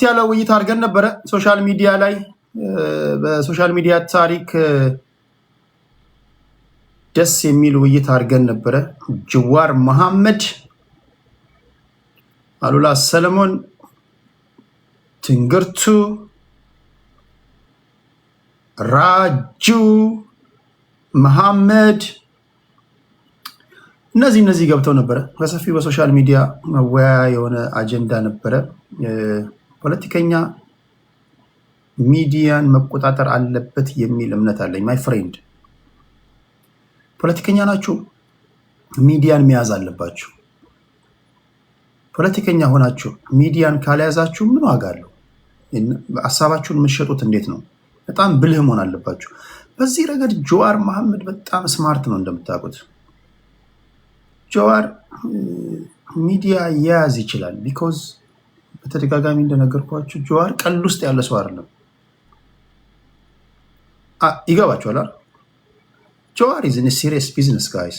ያለው ውይይት አድርገን ነበረ ሶሻል ሚዲያ ላይ በሶሻል ሚዲያ ታሪክ ደስ የሚል ውይይት አድርገን ነበረ። ጀዋር መሐመድ፣ አሉላ ሰለሞን፣ ትንግርቱ፣ ራጁ መሐመድ እነዚህ ገብተው ነበረ። በሰፊው በሶሻል ሚዲያ መወያያ የሆነ አጀንዳ ነበረ። ፖለቲከኛ ሚዲያን መቆጣጠር አለበት የሚል እምነት አለኝ። ማይ ፍሬንድ፣ ፖለቲከኛ ናችሁ፣ ሚዲያን መያዝ አለባችሁ። ፖለቲከኛ ሆናችሁ ሚዲያን ካልያዛችሁ ምን ዋጋ አለው? ሀሳባችሁን የምትሸጡት እንዴት ነው? በጣም ብልህ መሆን አለባችሁ። በዚህ ረገድ ጀዋር መሐመድ በጣም ስማርት ነው። እንደምታውቁት ጀዋር ሚዲያ የያዝ ይችላል። ቢኮዝ በተደጋጋሚ እንደነገርኳችሁ ጀዋር ቀልድ ውስጥ ያለ ሰው አይደለም። ይገባችኋል? ጀዋር ኢዝ ኢን ሲሪየስ ቢዝነስ ጋይስ።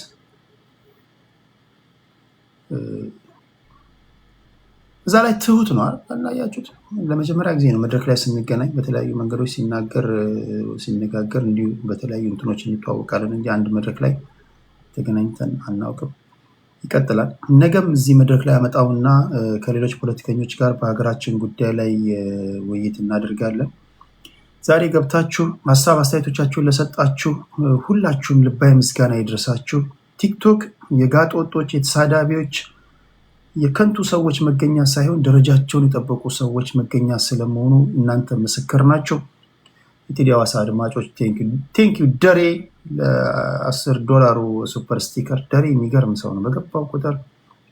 እዛ ላይ ትሁት ነው አላያችሁት? ለመጀመሪያ ጊዜ ነው መድረክ ላይ ስንገናኝ በተለያዩ መንገዶች ሲነጋገር እንዲሁ በተለያዩ እንትኖች እንተዋወቃለን እንጂ አንድ መድረክ ላይ ተገናኝተን አናውቅም። ይቀጥላል። ነገም እዚህ መድረክ ላይ አመጣውና ከሌሎች ፖለቲከኞች ጋር በሀገራችን ጉዳይ ላይ ውይይት እናደርጋለን። ዛሬ ገብታችሁ ሀሳብ አስተያየቶቻችሁን ለሰጣችሁ ሁላችሁም ልባዊ ምስጋና ይድረሳችሁ። ቲክቶክ የጋጥ ወጦች፣ የተሳዳቢዎች፣ የከንቱ ሰዎች መገኛ ሳይሆን ደረጃቸውን የጠበቁ ሰዎች መገኛ ስለመሆኑ እናንተ ምስክር ናቸው። የቴዲ ሐዋሳ አድማጮች ቴንኪዩ። ደሬ $10 ሱፐር ስቲከር። ደሬ የሚገርም ሰው ነው። በገባው ቁጥር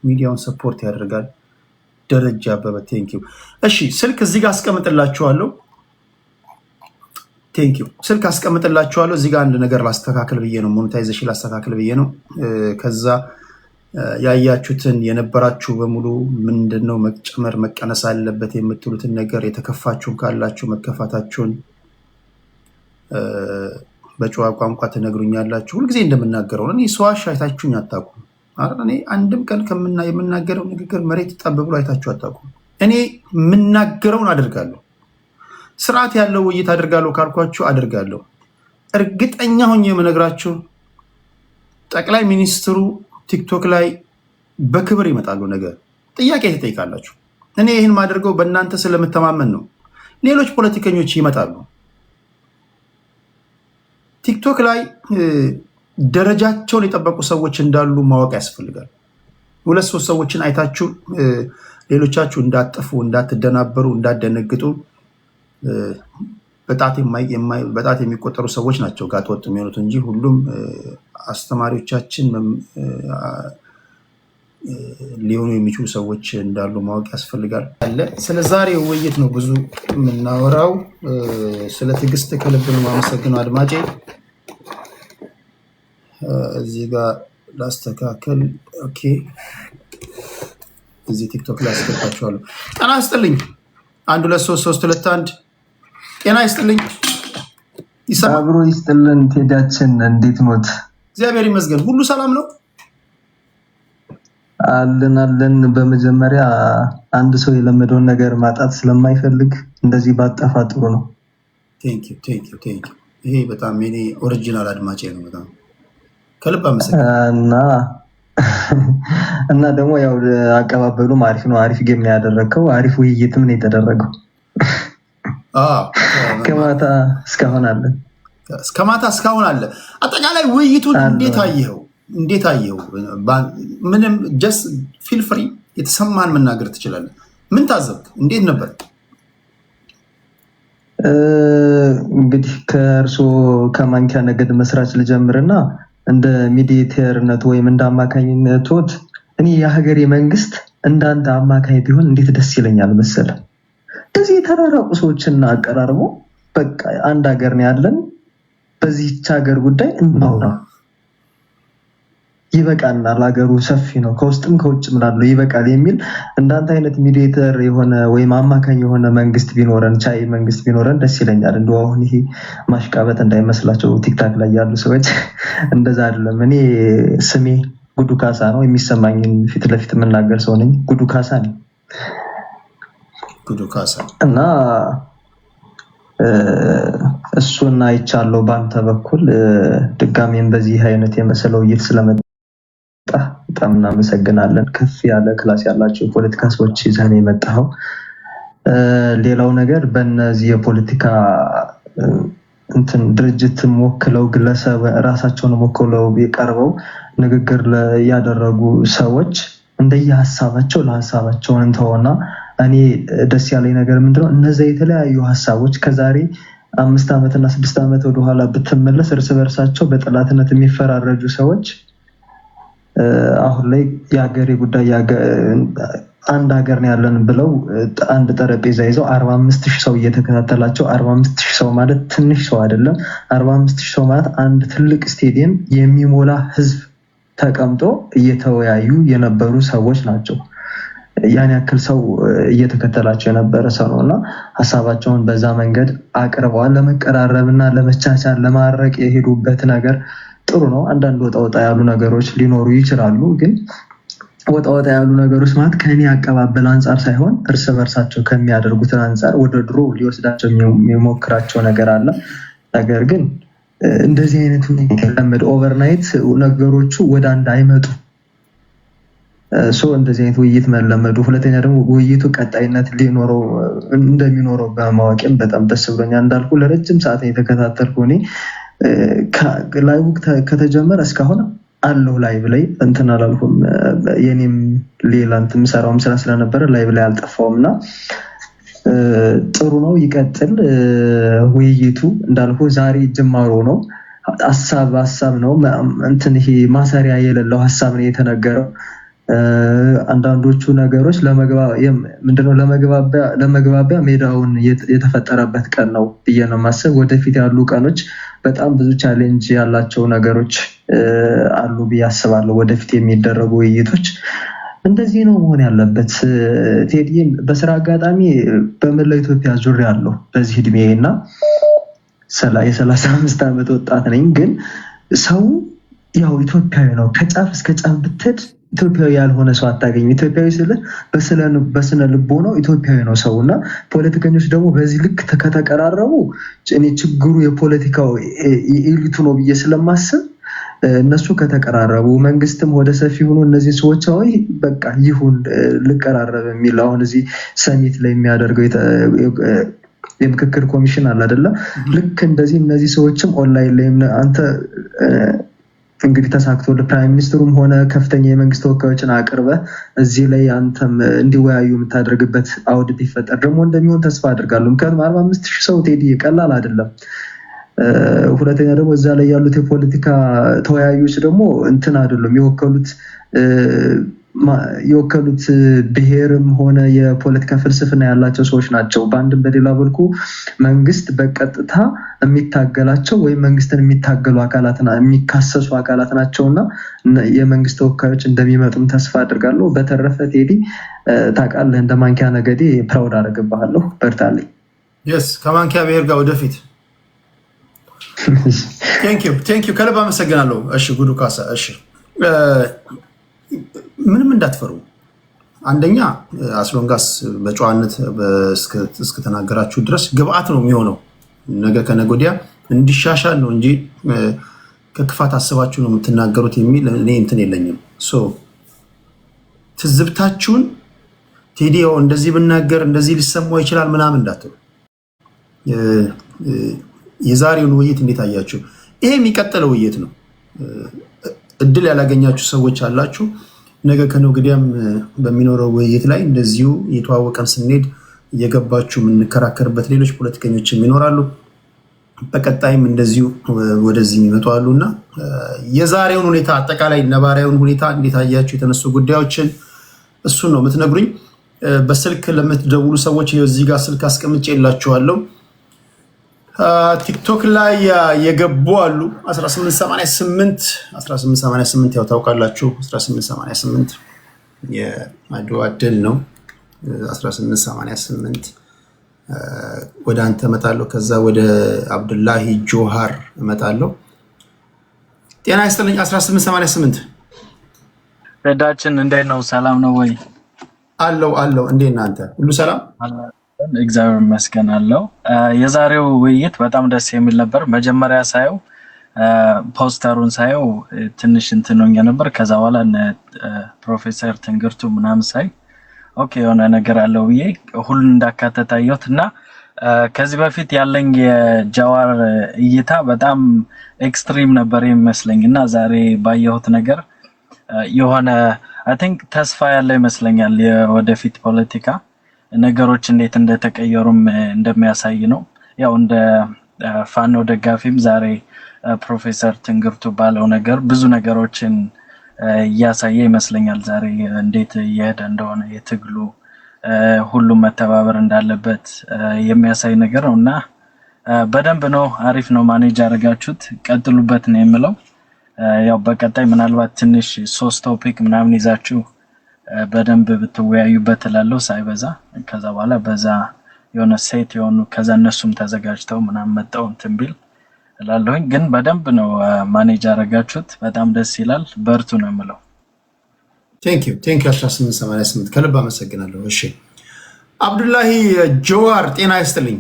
ሚዲያውን ሰፖርት ያደርጋል። ደረጃ አበበ ቴንኪዩ። እሺ ስልክ እዚህ ጋር አስቀምጥላችኋለሁ። ቴንኪዩ። ስልክ አስቀምጥላችኋለሁ። እዚህ ጋር አንድ ነገር ላስተካከል ብዬ ነው፣ ሞኔታይዜሽን ላስተካከል ብዬ ነው። ከዛ ያያችሁትን የነበራችሁ በሙሉ ምንድነው መጨመር መቀነስ አለበት የምትሉትን ነገር የተከፋችሁን ካላችሁ መከፋታችሁን በጨዋ ቋንቋ ትነግሩኛላችሁ። ሁልጊዜ እንደምናገረው እኔ ሰዋሽ አይታችሁኝ አታውቁም። እኔ አንድም ቀን የምናገረው ንግግር መሬት ጠብ ብሎ አይታችሁ አታውቁም። እኔ የምናገረውን አደርጋለሁ። ስርዓት ያለው ውይይት አደርጋለሁ ካልኳችሁ አደርጋለሁ። እርግጠኛ ሆኜ የምነግራችሁ ጠቅላይ ሚኒስትሩ ቲክቶክ ላይ በክብር ይመጣሉ። ነገር ጥያቄ ትጠይቃላችሁ። እኔ ይህን ማደርገው በእናንተ ስለምተማመን ነው። ሌሎች ፖለቲከኞች ይመጣሉ። ቲክቶክ ላይ ደረጃቸውን የጠበቁ ሰዎች እንዳሉ ማወቅ ያስፈልጋል። 2-3 ሰዎችን አይታችሁ ሌሎቻችሁ እንዳትጠፉ፣ እንዳትደናበሩ፣ እንዳትደነግጡ በጣት የሚቆጠሩ ሰዎች ናቸው ጋጥ ወጥ የሚሆኑት እንጂ ሁሉም አስተማሪዎቻችን ሊሆኑ የሚችሉ ሰዎች እንዳሉ ማወቅ ያስፈልጋል። ስለ ዛሬው ውይይት ነው ብዙ የምናወራው። ስለ ትዕግስት ከልብ ነው የማመሰግነው አድማጬ። እዚህ ጋር ላስተካከል። ኦኬ፣ እዚህ ቲክቶክ ላይ አስገባችኋለሁ። ጤና ይስጥልኝ። 1 2 3 3 2 1 ጤና ይስጥልኝ። አብሮ ይስጥልን። ቴዳችን እንዴት ኖት? እግዚአብሔር ይመስገን፣ ሁሉ ሰላም ነው አለን። በመጀመሪያ አንድ ሰው የለመደውን ነገር ማጣት ስለማይፈልግ እንደዚህ ባጠፋ ጥሩ ነው። ቴንኪዩ። ይሄ በጣም የኔ ኦሪጂናል አድማጬ ነው። በጣም ከልብ አመሰግናለሁ። እና ደግሞ ያው አቀባበሉም አሪፍ ነው። አሪፍ ጌም ነው ያደረከው። አሪፍ ውይይትም ነው የተደረገው። ከማታ እስካሁን አለ። አጠቃላይ ውይይቱን እንዴት አየኸው? ምንም ጀስት ፊል ፍሪ፣ የተሰማን መናገር ትችላለህ። ምን ታዘብክ? እንዴት ነበር? እንግዲህ ከእርሶ ከማንኪያ ነገድ መስራች ልጀምርና እንደ ሚዲየተርነት ወይም እንደ አማካኝነቶት እኔ የሀገሬ መንግስት እንዳንተ አማካኝ ቢሆን እንዴት ደስ ይለኛል መሰለ። እንደዚህ የተራራቁ ሰዎችን አቀራርቦ በቃ አንድ ሀገር ነው ያለን፣ በዚህች ሀገር ጉዳይ እናውራ፣ ይበቃናል፣ ሀገሩ ሰፊ ነው፣ ከውስጥም ከውጭም ላለው ይበቃል የሚል እንዳንተ አይነት ሚዲየተር የሆነ ወይም አማካኝ የሆነ መንግስት ቢኖረን፣ ቻይ መንግስት ቢኖረን ደስ ይለኛል። እንደው አሁን ይሄ ማሽቃበጥ እንዳይመስላቸው ቲክታክ ላይ ያሉ ሰዎች፣ እንደዛ አይደለም። እኔ ስሜ ጉዱ ካሳ ነው። የሚሰማኝን ፊት ለፊት የምናገር ሰው ነኝ። ጉዱ ካሳ ነኝ። ጉዱ ካሳ እና እሱን አይቻለሁ። በአንተ በኩል ድጋሜም በዚህ አይነት የመሰለው ውይይት ስለመጣ በጣም እናመሰግናለን። ከፍ ያለ ክላስ ያላቸው የፖለቲካ ሰዎች ይዘህ ነው የመጣኸው። ሌላው ነገር በእነዚህ የፖለቲካ ድርጅትም ወክለው ግለሰብ ራሳቸውን ወክለው የቀርበው ንግግር ያደረጉ ሰዎች እንደየሀሳባቸው ለሀሳባቸውን እንተውና እኔ ደስ ያለኝ ነገር ምንድነው እነዚህ የተለያዩ ሀሳቦች ከዛሬ 5 ዓመትና 6 ዓመት ወደኋላ ብትመለስ እርስ በርሳቸው በጠላትነት የሚፈራረጁ ሰዎች አሁን ላይ የሀገሬ ጉዳይ አንድ ሀገር ነው ያለን ብለው አንድ ጠረጴዛ ይዘው 45000 ሰው እየተከታተላቸው 45000 ሰው ማለት ትንሽ ሰው አይደለም። 45000 ሰው ማለት አንድ ትልቅ ስቴዲየም የሚሞላ ህዝብ ተቀምጦ እየተወያዩ የነበሩ ሰዎች ናቸው። ያን ያክል ሰው እየተከተላቸው የነበረ ሰው ነውና ሀሳባቸውን በዛ መንገድ አቅርበዋል። ለመቀራረብና ለመቻቻል ለማረቅ የሄዱበት ነገር ጥሩ ነው። አንዳንድ ወጣ ያሉ ነገሮች ሊኖሩ ይችላሉ። ግን ወጣ ያሉ ነገሮች ማለት ከኔ አቀባበል አንፃር ሳይሆን እርስ በርሳቸው ከሚያደርጉት አንፃር ወደ ድሮ ሊወስዳቸው የሚሞክራቸው ነገር አለ። ነገር ግን እንደዚህ አይነቱ ለመድ ኦቨርናይት ነገሮቹ ወደ አንድ አይመጡ። እንደዚህ አይነት ውይይት መለመዱ፣ ሁለተኛ ደግሞ ውይይቱ ቀጣይነት ሊኖረው እንደሚኖረው በማወቅም በጣም ደስ ብሎኛል። እንዳልኩ ለረጅም ሰዓት የተከታተልኩ እኔ ላይቭ ከተጀመረ እስካሁን አለው ላይቭ ላይ እንትን አላልኩም። የኔም ሌላ እንትን የምሰራውም ስራ ስለነበረ ላይቭ ላይ አልጠፋውምና ጥሩ ነው፣ ይቀጥል ውይይቱ። እንዳልኩ ዛሬ ጅማሮ ነው። ሀሳብ ነው እንትን ይሄ ማሰሪያ የሌለው ሀሳብ ነው የተነገረው። አንዳንዶቹ ነገሮች ለመግባቢያ ሜዳውን የተፈጠረበት ቀን ነው ብዬ ነው የማስብ። ወደፊት ያሉ ቀኖች በጣም ብዙ ቻሌንጅ ያላቸው ነገሮች አሉ ብዬ አስባለሁ። ወደፊት የሚደረጉ ውይይቶች እንደዚህ ነው መሆን ያለበት። ቴዲ በስራ አጋጣሚ በመላው ኢትዮጵያ ዙሪያ ያለው በዚህ እድሜ እና የ35 ዓመት ወጣት ነኝ። ግን ሰው ያው ኢትዮጵያዊ ነው። ከጫፍ እስከ ጫፍ ብትሄድ ኢትዮጵያዊ ያልሆነ ሰው አታገኝም። ኢትዮጵያዊ ስለ በስነ ልቦናው ኢትዮጵያዊ ነው ሰውና ፖለቲከኞች ደግሞ በዚህ ልክ ከተቀራረቡ እኔ ችግሩ የፖለቲካው ኤሊቱ ነው ብዬ ስለማስብ እነሱ ከተቀራረቡ መንግስትም ወደ ሰፊ ሆኖ እነዚህ ሰዎች በቃ ይሁን ልቀራረብ የሚል አሁን እዚህ ሰሚት ላይ የሚያደርገው የምክክር ኮሚሽን አለ አይደለ? ልክ እንደዚህ እነዚህ ሰዎችም ኦንላይን ላይ አንተ እንግዲህ ተሳክቶ ለፕራይም ሚኒስትሩም ሆነ ከፍተኛ የመንግስት ተወካዮችን አቅርበ እዚህ ላይ አንተም እንዲወያዩ የምታደርግበት አውድ ቢፈጠር ደግሞ እንደሚሆን ተስፋ አድርጋለሁ። ምክንያቱም 45000 ሰው ቴዲ ቀላል አይደለም። ሁለተኛ ደግሞ እዛ ላይ ያሉት የፖለቲካ ተወያዮች ደግሞ እንትን አይደሉም የወከሉት ብሔርም ሆነ የፖለቲካ ፍልስፍና ያላቸው ሰዎች ናቸው። በአንድም በሌላ መልኩ መንግስት በቀጥታ የሚታገላቸው ወይም መንግስትን የሚታገሉ አካላትና የሚካሰሱ አካላት ናቸውና የመንግስት ተወካዮች እንደሚመጡም ተስፋ አድርጋለሁ። በተረፈ ቴዲ ታውቃለህ እንደ ማንኪያ ነገዴ ፕራውድ አደርግብሃለሁ። በርታለኝ። ከማንኪያ ብሔር ጋር ወደፊት ቴንክ ዩ ከልብ አመሰግናለሁ። እሺ ጉዱ ካሳ፣ እሺ ምንም እንዳትፈሩ። አንደኛ አስሎንጋስ በጨዋነት እስከተናገራችሁ ድረስ ግብአት ነው የሚሆነው። ነገ ከነገ ወዲያ እንዲሻሻል ነው እንጂ ከክፋት አስባችሁ ነው የምትናገሩት የሚል እኔ እንትን የለኝም። ትዝብታችሁን ቴዲ እንደዚህ ብናገር እንደዚህ ሊሰማው ይችላል ምናምን እንዳትሉ። የዛሬውን ውይይት እንዴት አያችሁ? ይሄ የሚቀጥለው ውይይት ነው። እድል ያላገኛችሁ ሰዎች አላችሁ። ነገ ከነገ ወዲያም በሚኖረው ውይይት ላይ እንደዚሁ የተዋወቀን ስንሄድ እየገባችሁ የምንከራከርበት ሌሎች ፖለቲከኞችም ይኖራሉ። በቀጣይም እንደዚሁ ወደዚህ የሚመጡ አሉና የዛሬውን ሁኔታ አጠቃላይ ነባራዊውን ሁኔታ እንዴት አያችሁ? የተነሱ ጉዳዮችን እሱን ነው የምትነግሩኝ። በስልክ ለምትደውሉ ሰዎች እዚህ ጋር ስልክ አስቀምጬላችኋለሁ። ቲክቶክ ላይ የገቡ አሉ 1888 ያው ታውቃላችሁ 1888 የአድዋ ድል ነው። 1888 ወደ አንተ እመጣለሁ፣ ከዛ ወደ አብዱላሂ ጆሃር እመጣለሁ። ጤና ይስጥልኝ። 1888 ረዳችን እንዴት ነው? ሰላም ነው ወይ? አለው እንዴት እናንተ ሁሉ ሰላም? እግዚአብሔር ይመስገን አለው። የዛሬው ውይይት በጣም ደስ የሚል ነበር። መጀመሪያ ሳየው ፖስተሩን ሳየው ትንሽ እንትኖኝ ነበር። ከዛ በኋላ ፕሮፌሰር ትንግርቱ ምናምን ሳይ ኦኬ የሆነ ነገር አለው ብዬ ሁሉን እንዳካተተ አየሁትና ከዚህ በፊት ያለኝ የጃዋር እይታ በጣም ኤክስትሪም ነበር የሚመስለኝና ዛሬ ባየሁት ነገር የሆነ አይ ቲንክ ተስፋ ያለ ይመስለኛል። የወደፊት ፖለቲካ ነገሮች እንዴት እንደተቀየሩም እንደሚያሳይ ነው። ያው እንደ ፋኖ ደጋፊም ዛሬ ፕሮፌሰር ትንግርቱ ባለው ነገር ብዙ ነገሮችን እያሳየ ይመስለኛል። ዛሬ እንዴት እየሄደ እንደሆነ የትግሉ ሁሉም መተባበር እንዳለበት የሚያሳይ ነገር ነውና በደንብ ነው። አሪፍ ነው። ማኔጅ አድርጋችሁት ቀጥሉበት ነው የምለው። ያው በቀጣይ ምናልባት ትንሽ 3 ቶፒክ ምናምን ይዛችሁ በደንብ ብትወያዩበት እላለሁ ሳይበዛ። ከዛ በኋላ በዛ የሆነ ሴት የሆኑ ከዛ እነሱም ተዘጋጅተው ምናምን መጣው እንትን ቢል እላለሁኝ። ግን በደንብ ነው ማኔጅ አደረጋችሁት። በጣም ደስ ይላል። በርቱ ነው የምለው። ቴንክ ዩ 1888 ከልብ አመሰግናለሁ። እሺ አብዱላሂ ጀዋር ጤና ይስጥልኝ።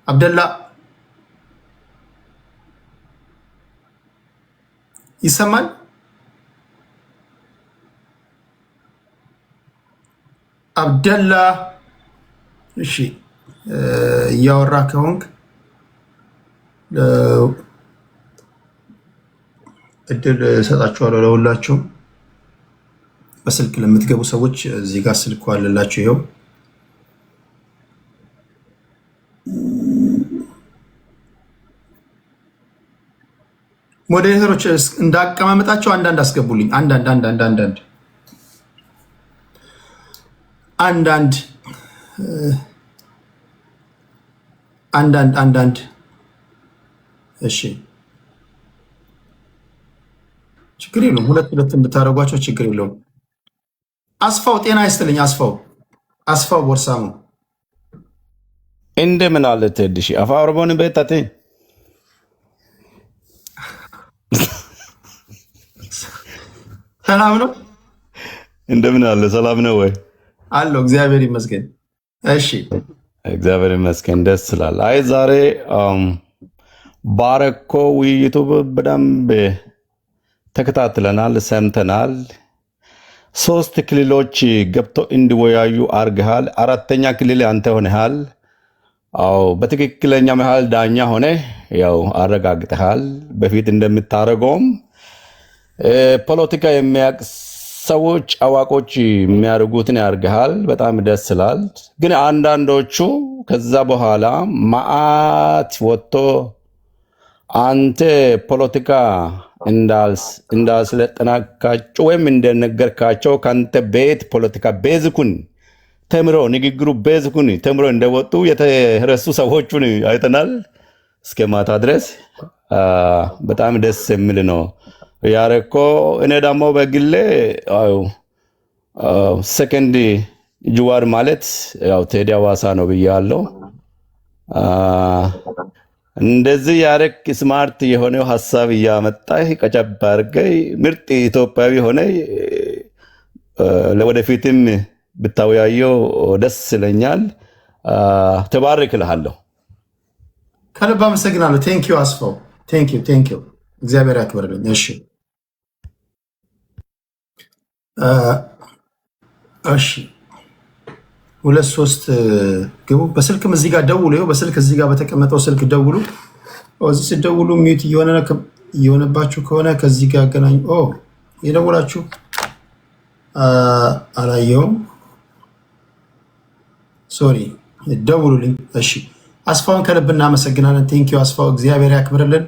አብደላ ይሰማል? አብደላ እሺ፣ እያወራ ከሆንክ እድል እሰጣችኋለሁ ለሁላችሁም። በስልክ ለምትገቡ ሰዎች እዚህ ጋር ስልኩ አለላችሁ። ይኸው ሞዴሬተሮች እንዳቀማመጣቸው አንዳንድ አስገቡልኝ። አንዳንድ እሺ፣ ችግር የለውም። ሁለት ብታደርጓቸው ችግር የለውም። አስፋው ጤና ይስጥልኝ። አስፋው ቦርሳሙ እንደምን አለ ተድሽ አፋ ኦሮሞን በታቴ ሰላም ነው? እንደምን አለ? ሰላም ነው ወይ? አለው እግዚአብሔር ይመስገን። እሺ እግዚአብሔር ይመስገን። ደስ ይላል። አይ ዛሬ ባረኮ ውይይቱ በደንብ ተከታትለናል፣ ሰምተናል። 3 ክልሎች ገብቶ እንዲወያዩ አርግሃል። 4ኛ ክልል አንተ ሆነሃል። አዎ በትክክለኛ መሃል ዳኛ ሆነ ያው አረጋግጠሃል። በፊት እንደምታረገውም ፖለቲካ የሚያውቅ ሰዎች አዋቆች የሚያደርጉትን ያርግሃል። በጣም ደስ ይላል። ግን አንዳንዶቹ ከዛ በኋላ ማአት ወጥቶ አንተ ፖለቲካ እንዳስለጠናካቸው ወይም እንደነገርካቸው ከአንተ ቤት ፖለቲካ ቤዝኩን ተምሮ ንግግሩ ቤዝኩን ተምሮ እንደወጡ የተረሱ ሰዎቹን አይተናል እስከ ማታ ድረስ። በጣም ደስ የሚል ነው ያረኮ። እኔ ደግሞ በግሌ ሰከንድ ጅዋር ማለት ያው ቴዲ አዋሳ ነው ብያለሁ። እንደዚህ ያረክ ስማርት የሆነው ሐሳብ እያመጣህ ቀጨብ አድርገህ ምርጥ ኢትዮጵያዊ ሆነ ለወደፊትም ብታወያየው ደስ ይለኛል። ተባረክልሃለሁ። ከልብ አመሰግናለሁ። ቴንክ ዩ አስፋው። ቴንክ ዩ እግዚአብሔር ያክብርልኝ። እሺ እሺ 2-3 ግቡ። በስልክም እዚህ ጋር ደውሉ። ይኸው በስልክ እዚህ ጋር በተቀመጠው ስልክ ደውሉ። እዚህ ስትደውሉ ሚዩት እየሆነባችሁ ከሆነ ከዚህ ጋር አገናኙ። የደውላችሁ አላየውም። ሶሪ ደውሉልኝ። እሺ አስፋውን ከልብ እናመሰግናለን። ቴንኪው አስፋው፣ እግዚአብሔር ያክብርልን።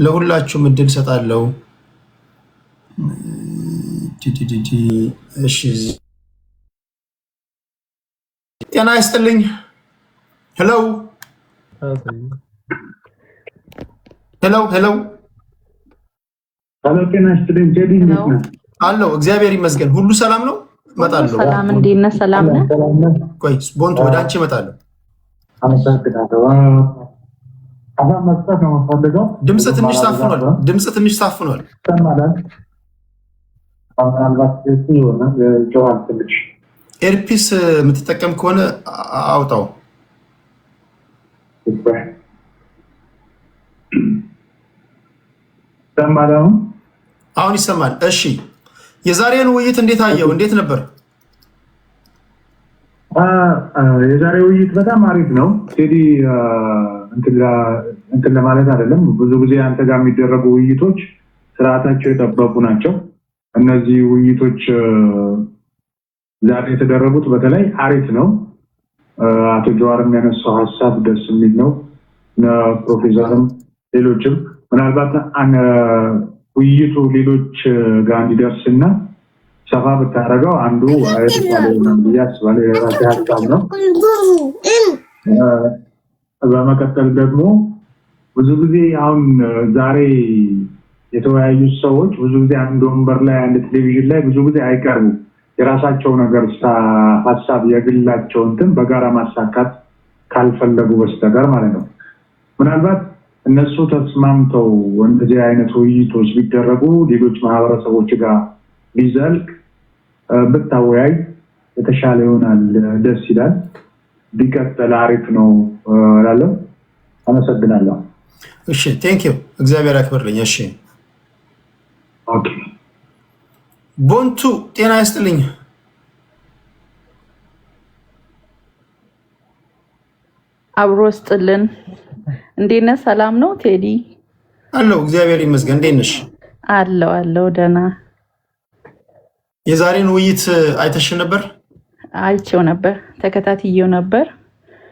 ለሁላችሁም እድል ሰጣለሁ። እሺ ጤና ይስጥልኝ። ሄሎ ጤና ይስጥልኝ። ጄዲ አለው። እግዚአብሔር ይመስገን። ሁሉ ሰላም ነው። እመጣለሁ። ሰላም እንዴት ነህ? ሰላም ነህ? ቆይ ቦንቱ ወደ አንቺ እመጣለሁ። አመሰግናለሁ። አሁን መስጠት ነው የምፈልገው። ድምጽ ትንሽ ታፍኗል። ተማላል ምናልባት ሲሆን ጆዋል ትንሽ ኤርፒስ የምትጠቀም ከሆነ አውጣው። ተማላው አሁን ይሰማል። እሺ የዛሬውን ውይይት እንዴት አየው? እንዴት ነበር? የዛሬው ውይይት በጣም አሪፍ ነው። ቴዲ እንትን ለማለት አይደለም። ብዙ ጊዜ አንተ ጋር የሚደረጉ ውይይቶች ስርዓታቸው የጠበቁ ናቸው። እነዚህ ውይይቶች ዛሬ የተደረጉት በተለይ አሪፍ ነው። አቶ ጀዋር የሚያነሳው ሀሳብ ደስ የሚል ነው። ፕሮፌሰርም ሌሎችም ምናልባት ውይይቱ ሌሎች ጋር እንዲደርስና ሰፋ ብታደርገው አንዱ ያስባለው የራሴ ሀሳብ ነው። በመቀጠል ደግሞ ብዙ ጊዜ አሁን ዛሬ የተወያዩ ሰዎች ብዙ ጊዜ አንድ ወንበር ላይ አንድ ቴሌቪዥን ላይ ብዙ ጊዜ አይቀርቡም። የራሳቸው ነገር ሀሳብ የግላቸው እንትን በጋራ ማሳካት ካልፈለጉ በስተቀር ማለት ነው። ምናልባት እነሱ ተስማምተው እንደዚህ አይነት ውይይቶች ቢደረጉ ሌሎች ማህበረሰቦች ጋር ቢዘልቅ ብታወያይ የተሻለ ይሆናል። ደስ ይላል። ቢቀጥል አሪፍ ነው እላለሁ። አመሰግናለሁ። እሺ ቴንክ ዩ እግዚአብሔር ያክብርልኝ። እሺ ኦኬ ቦንቱ ጤና ይስጥልኝ። አብሮ ይስጥልን። እንዴት ነህ? ሰላም ነው ቴዲ? አለው እግዚአብሔር ይመስገን። እንዴት ነሽ? አለው ደህና። የዛሬን ውይይት አይተሽ ነበር? አይቼው ነበር፣ ተከታትዬው ነበር።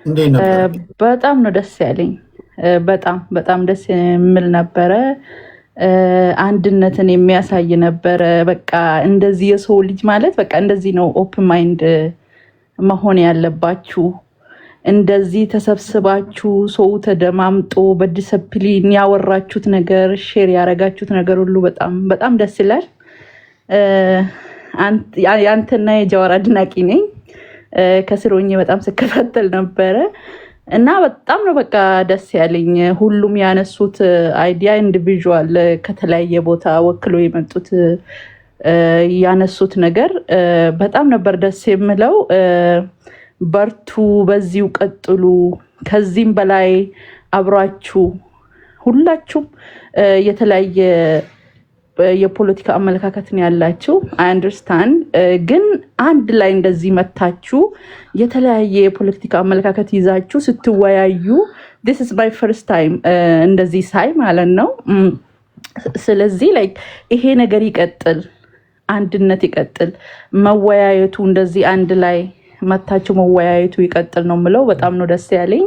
እንዴት ነበር? በጣም ነው ደስ ያለኝ። በጣም ደስ የሚል ነበረ። አንድነትን የሚያሳይ ነበረ። በቃ እንደዚህ የሰው ልጅ ማለት በቃ እንደዚህ ነው ኦፕን ማይንድ መሆን ያለባችሁ። እንደዚህ ተሰብስባችሁ ሰው ተደማምጦ በዲስፕሊን ያወራችሁት ነገር ሼር ያረጋችሁት ነገር ሁሉ በጣም ደስ ይላል። ያንተና የጀዋር አድናቂ ነኝ። ከስሮኝ በጣም ስከታተል ነበረ እና በጣም ነው በቃ ደስ ያለኝ። ሁሉም ያነሱት አይዲያ ኢንዲቪዥዋል ከተለያየ ቦታ ወክሎ የመጡት ያነሱት ነገር በጣም ነበር ደስ የሚለው። በርቱ፣ በዚሁ ቀጥሉ፣ ከዚህም በላይ አብራችሁ ሁላችሁም የተለያየ የፖለቲካ አመለካከት ነው ያላችሁ። አይ አንደርስታንድ፣ ግን አንድ ላይ እንደዚህ መታችሁ የተለያየ የፖለቲካ አመለካከት ይዛችሁ ስትወያዩ this is my first time እንደዚህ ሳይ ማለት ነው። ስለዚህ ላይክ ይሄ ነገር ይቀጥል፣ አንድነት ይቀጥል፣ መወያየቱ እንደዚህ አንድ ላይ መታችሁ መወያየቱ ይቀጥል ነው የምለው። በጣም ነው ደስ ያለኝ።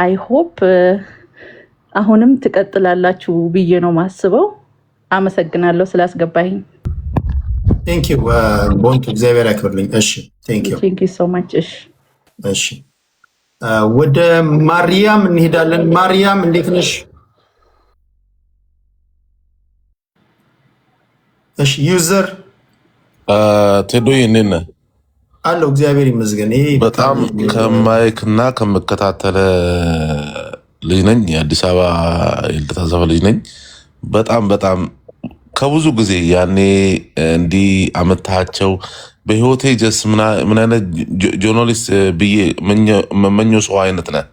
አይ ሆፕ አሁንም ትቀጥላላችሁ ብዬ ነው ማስበው። አመሰግናለሁ ስላስገባኝ። ቴንክ ዩ ቦንቱ እግዚአብሔር ያክብርልኝ። እሺ ቴንክ ዩ ሶ ማች። እሺ ወደ ማርያም እንሄዳለን። ማርያም እንዴት ነሽ? እሺ ዩዘር ቴዶይ እንዴት ነህ? አለው እግዚአብሔር ይመስገን። በጣም ከማይክ እና ከመከታተለ ልጅ ነኝ። የአዲስ አበባ የልደታ ሰፈር ልጅ ነኝ። በጣም ከብዙ ጊዜ ያኔ እንዲህ አመታቸው በህይወቴ ጀስ ምን አይነት ጆርናሊስት ብዬ መመኘው ሰው አይነት ነህ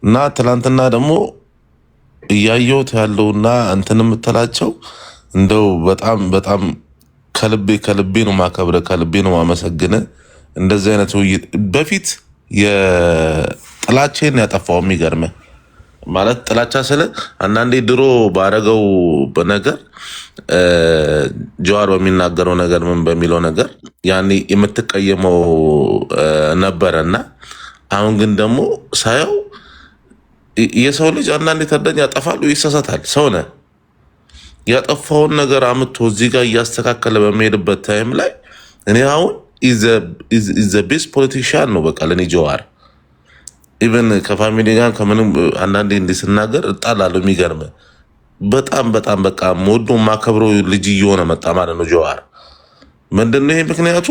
እና ትናንትና ደግሞ እያየሁት ያለውና እንትን የምትላቸው እንደው በጣም ከልቤ ነው ማከብረ፣ ከልቤ ነው ማመሰግነ። እንደዚህ አይነት ውይይት በፊት የጥላቼን ያጠፋው የሚገርመ ማለት ጥላቻ ስለ አንዳንዴ ድሮ ባረገው በነገር ጀዋር በሚናገረው ነገር ምን በሚለው ነገር ያኔ የምትቀየመው ነበረና አሁን ግን ደግሞ ሳየው የሰው ልጅ አንዳንዴ ተደኝ ያጠፋሉ፣ ይሳሳታል። ሰው ነህ። ያጠፋውን ነገር አምጥቶ እዚህ ጋር እያስተካከለ በሚሄድበት ታይም ላይ እኔ አሁን ኢዝ ቤስት ፖለቲሽያን ነው በቃ ለእኔ ጀዋር። ኢቨን ከፋሚሊ ጋር ከምንም አንዳንዴ እንዲህ ስናገር እጣላለሁ። የሚገርም በጣም በቃ ሞዶ ማከብረው ልጅ እየሆነ መጣ ማለት ነው ጀዋር። ምንድነው ይሄ ምክንያቱ?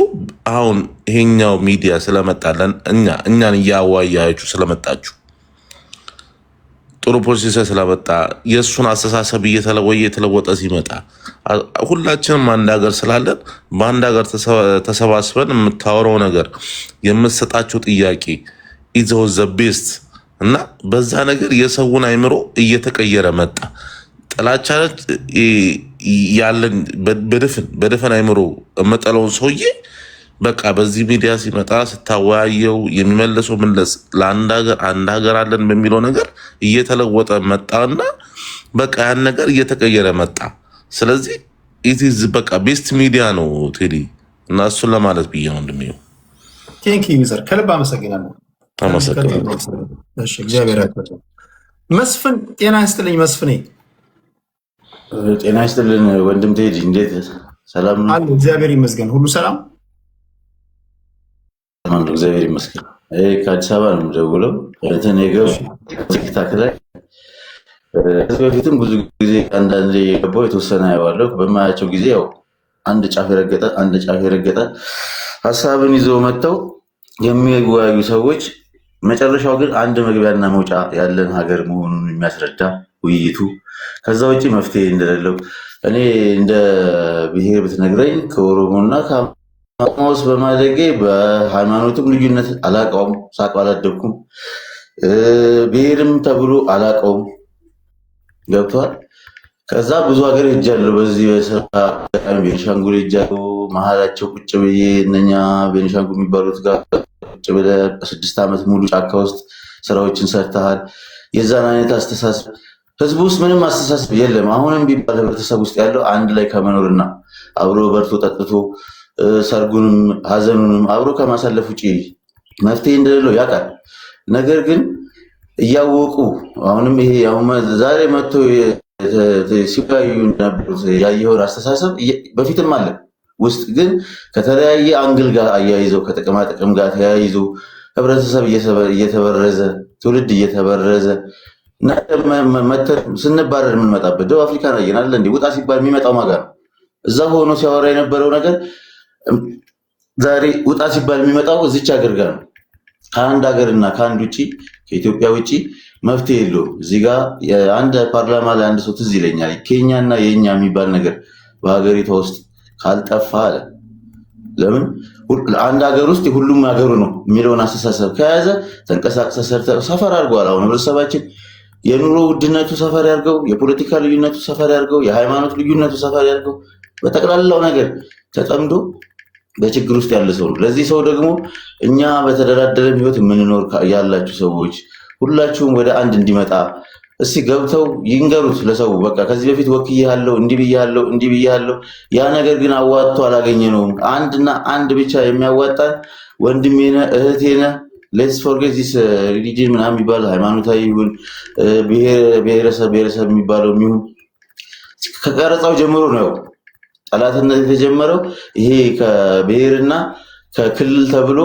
አሁን ይሄኛው ሚዲያ ስለመጣለን እኛን እያዋያችሁ ስለመጣችሁ ጥሩ ፖሊሲ ስላመጣ የእሱን አስተሳሰብ እየተለወጠ ሲመጣ ሁላችንም አንድ ሀገር ስላለን በአንድ ሀገር ተሰባስበን የምታወራው ነገር የምትሰጣቸው ጥያቄ ኢዘው ዘ ቤስት እና በዛ ነገር የሰውን አይምሮ እየተቀየረ መጣ። ጥላቻ ያለን በድፍን አይምሮ የምጠለውን ሰውዬ በቃ በዚህ ሚዲያ ሲመጣ ስታወያየው የሚመለሰው መለስ ለአንድ ሀገር አንድ ሀገር አለን በሚለው ነገር እየተለወጠ መጣና በቃ ያን ነገር እየተቀየረ መጣ። ስለዚህ ኢትዝ በቃ ቤስት ሚዲያ ነው ቴዲ እና እሱን ለማለት ብዬ ነው እንደሚው። ቴንክ ዩ ሚዘር ከልብ አመሰግናለሁ። እሺ እግዚአብሔር ያክብር። መስፍን ጤና ይስጥልኝ። መስፍኔ ጤና ይስጥልን ወንድም ቴዲ፣ እንዴት ሰላም ነው? አለ እግዚአብሔር ይመስገን። ሁሉ ሰላም ነው? እግዚአብሔር ይመስገን። ከአዲስ አበባ ነው የምደውለው። ቲክታክ ላይ ከዚህ በፊትም ብዙ ጊዜ አንዳንዴ የገባው የተወሰነ ያዋለሁ በማያቸው ጊዜ ያው አንድ ጫፍ የረገጠ ሀሳብን ይዘው መጥተው የሚወያዩ ሰዎች መጨረሻው ግን አንድ መግቢያና መውጫ ያለን ሀገር መሆኑን የሚያስረዳ ውይይቱ ከዛ ውጭ መፍትሄ እንደሌለው እኔ እንደ ብሔር ብትነግረኝ ከኦሮሞና ከአማራ ውስጥ በማደጌ በሃይማኖትም ልዩነት አላውቀውም፣ ሳቅ አላደኩም፣ ብሔርም ተብሎ አላውቀውም። ገብቷል። ከዛ ብዙ ሀገር ሄጃለሁ። በዚህ በስራ ቤኒሻንጉል ሄጃለሁ። መሀላቸው ቁጭ ብዬ እነኛ ቤኒሻንጉል የሚባሉት ጋር ቁጭ ብለህ 6 ዓመት ሙሉ ጫካ ውስጥ ስራዎችን ሰርተሃል። የዛን አይነት አስተሳሰብ ህዝቡ ውስጥ ምንም አስተሳሰብ የለም። አሁንም ቢባል ህብረተሰብ ውስጥ ያለው አንድ ላይ ከመኖርና አብሮ በርቶ ጠጥቶ ሰርጉንም ሀዘኑንም አብሮ ከማሳለፍ ውጭ መፍትሄ እንደሌለው ያውቃል። ነገር ግን እያወቁ አሁንም ይሄ ዛሬ መጥቶ ሲወያዩ እንደነበሩት ያየኸውን አስተሳሰብ በፊትም አለ ውስጥ ግን ከተለያየ አንግል ጋር አያይዘው ከጥቅማ ጥቅም ጋር ተያይዞ ህብረተሰብ እየተበረዘ ትውልድ እየተበረዘ ስንባረር የምንመጣበት ደቡብ አፍሪካ ላይ ይናል እንዴ ውጣ ሲባል የሚመጣው ማጋ ነው። እዛ ሆኖ ሲያወራ የነበረው ነገር ዛሬ ውጣ ሲባል የሚመጣው እዚች ሀገር ጋር ነው። ከአንድ ሀገርና ከአንድ ውጪ ከኢትዮጵያ ውጪ መፍትሄ የለውም። እዚህ ጋር አንድ ፓርላማ ላይ አንድ ሰው ትዝ ይለኛል ኬኛና የኛ የሚባል ነገር በሀገሪቷ ውስጥ ካልጠፋ አለ። ለምን አንድ ሀገር ውስጥ ሁሉም ሀገሩ ነው የሚለውን አስተሳሰብ ከያዘ ተንቀሳቅሰ ሰርተ ሰፈር አድርጓል። አሁን ህብረተሰባችን የኑሮ ውድነቱ ሰፈር ያርገው፣ የፖለቲካ ልዩነቱ ሰፈር ያርገው፣ የሃይማኖት ልዩነቱ ሰፈር ያርገው፣ በጠቅላላው ነገር ተጠምዶ በችግር ውስጥ ያለ ሰው ነው። ለዚህ ሰው ደግሞ እኛ በተደራደረ ህይወት የምንኖር ያላችሁ ሰዎች ሁላችሁም ወደ አንድ እንዲመጣ እስቲ ገብተው ይንገሩት ለሰው። በቃ ከዚህ በፊት ወክዬሃለሁ፣ እንዲህ ብዬሃለሁ፣ ያ ነገር ግን አዋጥቶ አላገኘነውም። አንድና አንድ ብቻ የሚያዋጣን ወንድሜ ነህ እህቴ ነህ። ሌትስ ፎርጌት ዚስ ሪሊጅን ምናምን የሚባለው ሃይማኖታዊ ይሁን ብሔረሰብ የሚባለው የሚሆን ከቀረጻው ጀምሮ ነው ጠላትነት የተጀመረው። ይሄ ከብሔርና ከክልል ተብሎ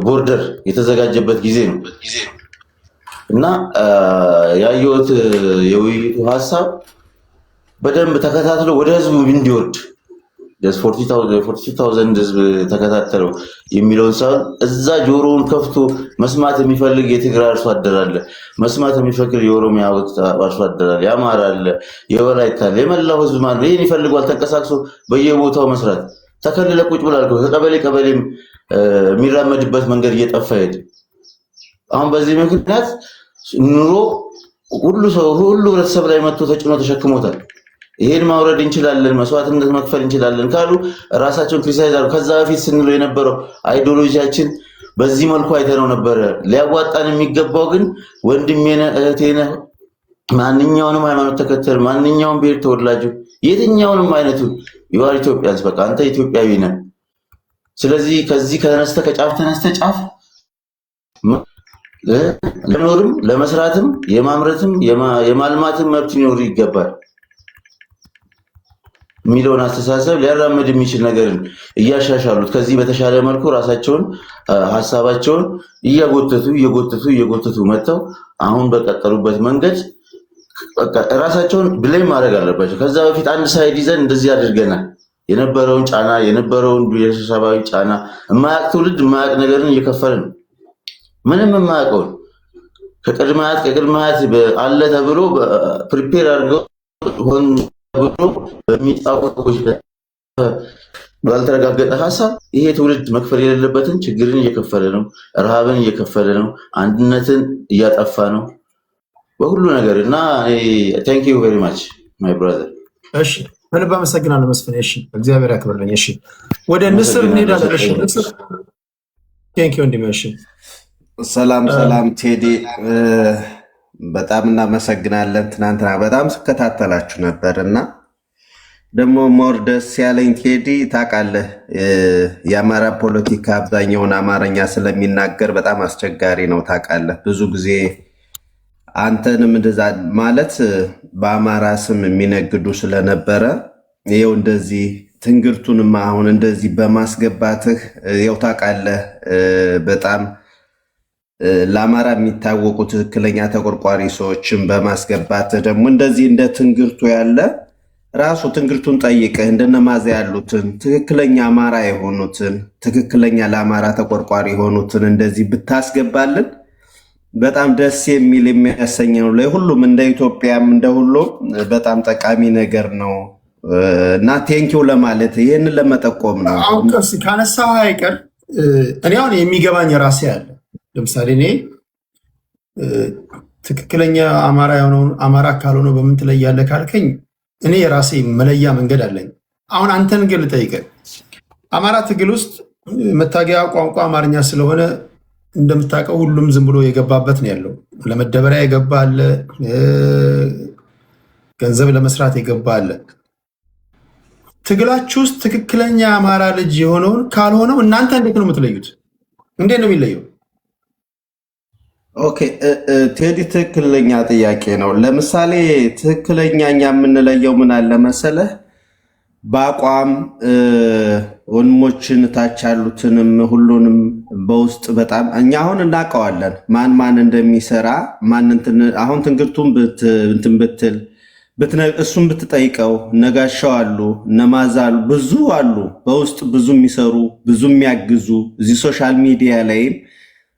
ቦርደር የተዘጋጀበት ጊዜ ነው እና ያየሁት የውይይቱ ሀሳብ በደንብ ተከታትሎ ወደ ህዝቡ እንዲወርድ 40,000 ህዝብ ተከታተለው የሚለውን ሳይሆን እዛ ጆሮውን ከፍቶ መስማት የሚፈልግ የትግራይ አርሶ አደር አለ፣ መስማት የሚፈልግ የኦሮሚያ አርሶ አደር አለ፣ የአማራ አለ፣ የወላይታ አለ፣ የመላው ህዝብ ማለት ይሄን ይፈልጓል። ተንቀሳቅሶ በየቦታው መስራት ተከልለ ቁጭ ብላል። ከቀበሌ የሚራመድበት መንገድ እየጠፋ ሄደ። አሁን በዚህ ምክንያት ኑሮ ሁሉ ህብረተሰብ ላይ መጥቶ ተጭኖ ተሸክሞታል። ይሄን ማውረድ እንችላለን፣ መስዋዕትነት መክፈል እንችላለን ካሉ ራሳቸውን ክሪቲሳይዝ አሉ። ከዛ በፊት ስንለው የነበረው አይዲዮሎጂያችን በዚህ መልኩ አይተነው ነበረ። ሊያዋጣን የሚገባው ግን ወንድሜ ነህ እህቴ ነህ፣ ማንኛውንም ሃይማኖት ተከተል፣ ማንኛውም ብሔር ተወላጁ፣ የትኛውንም አይነቱ ይዋር ኢትዮጵያንስ፣ በቃ አንተ ኢትዮጵያዊ ነህ። ስለዚህ ከዚህ ከጫፍ ተነስተ ጫፍ ለመኖርም ለመስራትም የማምረትም የማልማትም መብት ሊኖር ይገባል የሚለውን አስተሳሰብ ሊያራምድ የሚችል ነገርን እያሻሻሉት ከዚህ በተሻለ መልኩ ራሳቸውን ሀሳባቸውን እየጎተቱ መጥተው አሁን በቀጠሉበት መንገድ ራሳቸውን ብሌም ማድረግ አለባቸው። ከዛ በፊት አንድ ሳይድ ይዘን እንደዚህ አድርገናል የነበረውን ጫና የነበረውን ብሔረሰባዊ ጫና የማያውቅ ትውልድ የማያውቅ ነገርን እየከፈለ ነው። ምንም የማያውቀውን ከቅድማት አለ ተብሎ ፕሪፔር አድርገው ሆን ተብሎ በሚጣቁ ሰዎች ባልተረጋገጠ ሀሳብ ይሄ ትውልድ መክፈል የሌለበትን ችግርን እየከፈለ ነው፣ ረሃብን እየከፈለ ነው፣ አንድነትን እያጠፋ ነው በሁሉ ነገር እና ቴንክ ዩ ቬሪ ማች ማይ ብራዘር። እሺ ከልብ አመሰግናለሁ መስፍን። እሺ እግዚአብሔር ያክብርልኝ። እሺ ወደ ንስር እንሄዳለን። እሺ ንስር ቴንክ ዩ ወንድሜ። እሺ ሰላም ቴዲ፣ በጣም እናመሰግናለን። ትናንትና በጣም ስከታተላችሁ ነበር እና ደግሞ ሞር ደስ ያለኝ ቴዲ ታውቃለህ፣ የአማራ ፖለቲካ አብዛኛውን አማርኛ ስለሚናገር በጣም አስቸጋሪ ነው ታውቃለህ። ብዙ ጊዜ አንተንም እንደዛ ማለት በአማራ ስም የሚነግዱ ስለነበረ ይኸው እንደዚህ ትንግርቱንም አሁን እንደዚህ በማስገባትህ ይኸው ታውቃለህ በጣም ለአማራ የሚታወቁ ትክክለኛ ተቆርቋሪ ሰዎችን በማስገባት ደግሞ እንደዚህ እንደ ትንግርቱ ያለ ራሱ ትንግርቱን ጠይቀህ እንደነማዘ ያሉትን ትክክለኛ አማራ የሆኑትን ትክክለኛ ለአማራ ተቆርቋሪ የሆኑትን እንደዚህ ብታስገባልን በጣም ደስ የሚል የሚያሰኝ ነው። ለሁሉም እንደ ኢትዮጵያም እንደ ሁሉም በጣም ጠቃሚ ነገር ነው እና ቴንኪው ለማለት ይህንን ለመጠቆም ነው። አሁን ካነሳው አይቀር እኔ አሁን የሚገባኝ ራሴ አለ። ለምሳሌ እኔ ትክክለኛ አማራ የሆነውን አማራ ካልሆነ በምን ትለያለህ ካልከኝ እኔ የራሴ መለያ መንገድ አለኝ። አሁን አንተን ግን ልጠይቅህ፣ አማራ ትግል ውስጥ መታገያ ቋንቋ አማርኛ ስለሆነ እንደምታውቀው ሁሉም ዝም ብሎ የገባበት ነው ያለው። ለመደበሪያ የገባ አለ፣ ገንዘብ ለመስራት የገባ አለ። ትግላችሁ ውስጥ ትክክለኛ አማራ ልጅ የሆነውን ካልሆነው እናንተ እንዴት ነው የምትለዩት? እንዴት ነው የሚለየው? ኦኬ ቴዲ፣ ትክክለኛ ጥያቄ ነው። ለምሳሌ ትክክለኛ እኛ የምንለየው ምን አለ መሰለህ፣ በአቋም ወንድሞችን ታች ያሉትንም ሁሉንም በውስጥ በጣም እኛ አሁን እናውቀዋለን ማን እንደሚሰራ አሁን ትንግርቱን እንትን ብትል እሱን ብትጠይቀው ነጋሻው አሉ ነማዛ አሉ ብዙ አሉ በውስጥ ብዙ የሚሰሩ ብዙ የሚያግዙ እዚህ ሶሻል ሚዲያ ላይም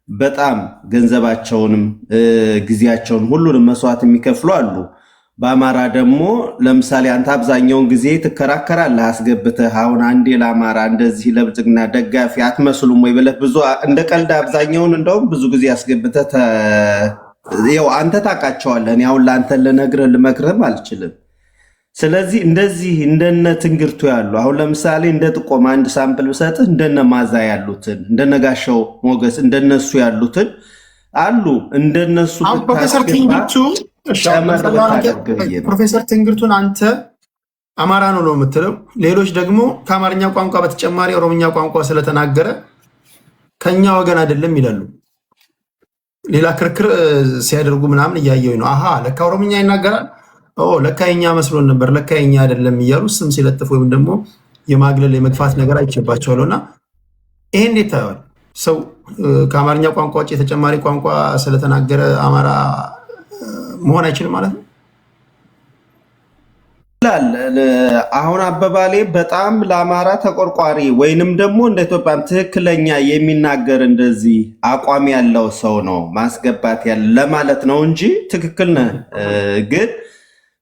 በጣም ገንዘባቸውንም ጊዜያቸውን ሁሉንም መስዋዕት የሚከፍሉ አሉ። በአማራ ደግሞ ለምሳሌ አንተ አብዛኛውን ጊዜ ትከራከራለህ አስገብተህ አሁን አንዴ ለአማራ እንደዚህ ለብልጽግና ደጋፊ አትመስሉም ወይ ብለህ ብዙ እንደ ቀልድ አብዛኛውን እንደውም ብዙ ጊዜ አስገብተህ ያው አንተ ታውቃቸዋለህ። እኔ አሁን ለአንተ ልነግርህ ልመክርህም አልችልም። ስለዚህ እንደዚህ እንደነ ትንግርቱ ያሉ አሁን ለምሳሌ እንደ ጥቆማ አንድ ሳምፕል ብሰጥህ እንደነ ማዛ ያሉትን እንደነ ጋሻው ሞገስ እንደነሱ ያሉትን አሉ እንደነሱ ፕሮፌሰር ትንግርቱን አንተ አማራ ነው የምትለው፣ ሌሎች ደግሞ ከአማርኛ ቋንቋ በተጨማሪ ኦሮምኛ ቋንቋ ስለተናገረ ከኛ ወገን አይደለም ይላሉ። ሌላ ክርክር ሲያደርጉ ምናምን እያየሁ ነው። አሃ ለካ ኦሮምኛ ይናገራል፣ ለካ የኛ መስሎን ነበር፣ ለካ የኛ አይደለም እያሉ ስም ሲለጥፉ ወይም ደግሞ የማግለል የመግፋት ነገር አይቼባቸዋለሁ። እና ይሄ እንዴት ታየዋል? ሰው ከአማርኛ ቋንቋ ውጭ የተጨማሪ ቋንቋ ስለተናገረ አማራ መሆን አይችልም ማለት ነው? አሁን አበባሌ በጣም ለአማራ ተቆርቋሪ ወይንም ደግሞ እንደ ኢትዮጵያም ትክክለኛ የሚናገር እንደዚህ አቋም ያለው ሰው ነው ማስገባት ያለ ለማለት ነው እንጂ ትክክል ነህ። ግን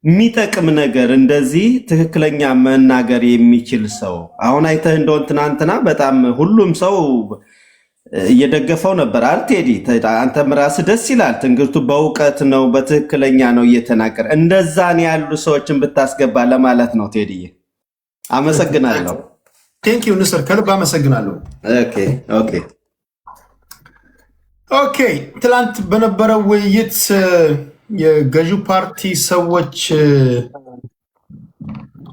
የሚጠቅም ነገር እንደዚህ ትክክለኛ መናገር የሚችል ሰው አሁን አይተህ እንደሆን ትናንትና በጣም ሁሉም ሰው እየደገፈው ነበር አልቴዲ። አንተም ራስህ ደስ ይላል። ትንግርቱ በእውቀት ነው በትክክለኛ ነው እየተናገረ እንደዛን ያሉ ሰዎችን ብታስገባ ለማለት ነው። ቴዲዬ አመሰግናለሁ። ቴንክ ዩ ንስር፣ ከልብ አመሰግናለሁ። ኦኬ ትላንት በነበረው ውይይት የገዢው ፓርቲ ሰዎች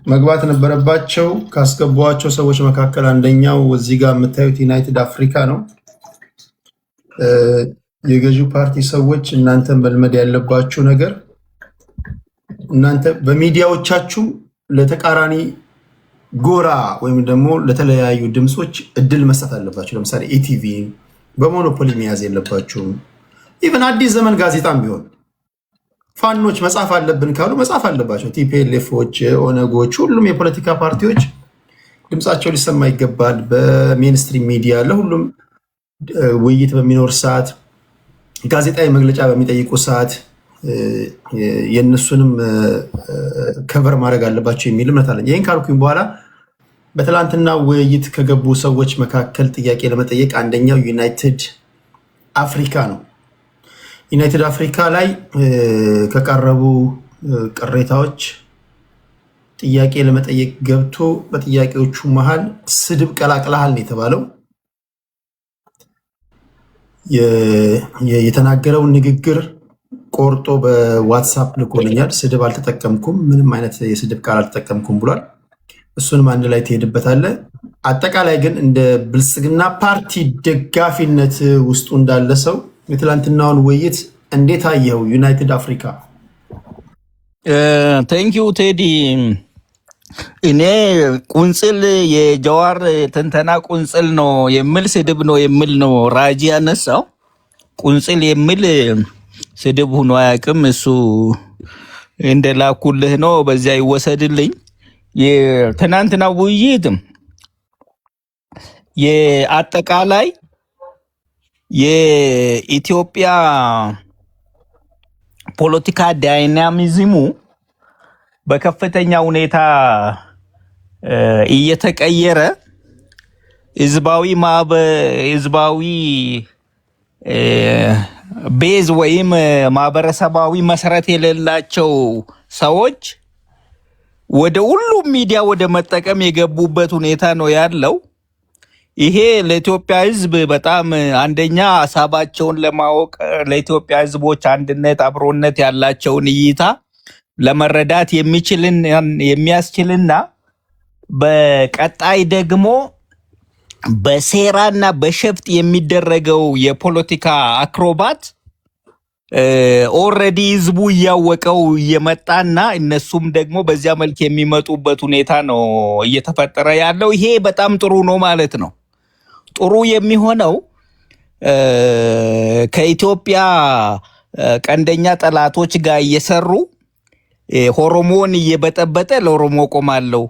መግባት ነበረባቸው። ካስገቧቸው ሰዎች መካከል አንደኛው እዚህ ጋር የምታዩት ዩናይትድ አፍሪካ ነው። የገዢው ፓርቲ ሰዎች እናንተ መልመድ ያለባችሁ ነገር እናንተ በሚዲያዎቻችሁ ለተቃራኒ ጎራ ወይም ደግሞ ለተለያዩ ድምፆች እድል መስጠት አለባችሁ። ለምሳሌ ኢቲቪ በሞኖፖሊ መያዝ የለባችሁም። ኢቨን አዲስ ዘመን ጋዜጣም ቢሆን ፋኖች መጻፍ አለብን ካሉ መጻፍ አለባቸው። ቲፒኤልኤፎች፣ ኦነጎች፣ ሁሉም የፖለቲካ ፓርቲዎች ድምፃቸው ሊሰማ ይገባል። በሜንስትሪም ሚዲያ ለሁሉም ውይይት በሚኖር ሰዓት ጋዜጣዊ መግለጫ በሚጠይቁ ሰዓት የእነሱንም ከቨር ማድረግ አለባቸው የሚል እምነት አለኝ። ይህን ካልኩኝ በኋላ በትላንትና ውይይት ከገቡ ሰዎች መካከል ጥያቄ ለመጠየቅ አንደኛው ዩናይትድ አፍሪካ ነው። ዩናይትድ አፍሪካ ላይ ከቀረቡ ቅሬታዎች ጥያቄ ለመጠየቅ ገብቶ በጥያቄዎቹ መሃል ስድብ ቀላቅለሃል ነው የተባለው። የተናገረውን ንግግር ቆርጦ በዋትሳፕ ልኮልኛል። ስድብ አልተጠቀምኩም፣ ምንም አይነት የስድብ ቃል አልተጠቀምኩም ብሏል። እሱንም አንድ ላይ ትሄድበታለህ። አጠቃላይ ግን እንደ ብልጽግና ፓርቲ ደጋፊነት ውስጡ እንዳለ ሰው የትላንትናውን ውይይት እንዴት አየው? ዩናይትድ አፍሪካ። ቴንኪው ቴዲ። እኔ ቁንጽል የጀዋር ትንተና ቁንጽል ነው የሚል ስድብ ነው የሚል ነው ራጂ ያነሳው። ቁንጽል የሚል ስድብ ሆኖ አያውቅም። እሱ እንደላኩልህ ነው፣ በዚያ ይወሰድልኝ። የትናንትና ውይይት የአጠቃላይ የኢትዮጵያ ፖለቲካ ዳይናሚዝሙ በከፍተኛ ሁኔታ እየተቀየረ ህዝባዊ ቤዝ ወይም ማህበረሰባዊ መሰረት የሌላቸው ሰዎች ወደ ሁሉም ሚዲያ ወደ መጠቀም የገቡበት ሁኔታ ነው ያለው። ይሄ ለኢትዮጵያ ህዝብ በጣም አንደኛ ሀሳባቸውን ለማወቅ ለኢትዮጵያ ህዝቦች አንድነት፣ አብሮነት ያላቸውን እይታ ለመረዳት የሚያስችልና በቀጣይ ደግሞ በሴራና በሸፍጥ የሚደረገው የፖለቲካ አክሮባት ኦልሬዲ ህዝቡ እያወቀው እየመጣና እነሱም ደግሞ በዚያ መልክ የሚመጡበት ሁኔታ ነው እየተፈጠረ ያለው። ይሄ በጣም ጥሩ ነው ማለት ነው። ጥሩ የሚሆነው ከኢትዮጵያ ቀንደኛ ጠላቶች ጋር እየሰሩ ኦሮሞን እየበጠበጠ ለኦሮሞ ቆማለሁ፣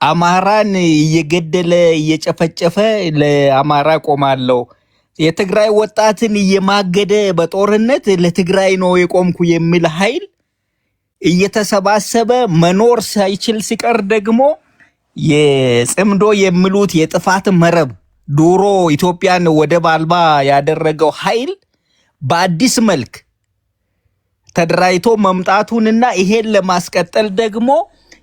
አማራን እየገደለ እየጨፈጨፈ ለአማራ ቆማለሁ፣ የትግራይ ወጣትን እየማገደ በጦርነት ለትግራይ ነው የቆምኩ የሚል ኃይል እየተሰባሰበ መኖር ሳይችል ሲቀር ደግሞ የጽምዶ የሚሉት የጥፋት መረብ ዱሮ ኢትዮጵያን ወደብ አልባ ያደረገው ኃይል በአዲስ መልክ ተደራጅቶ መምጣቱንና ይሄን ለማስቀጠል ደግሞ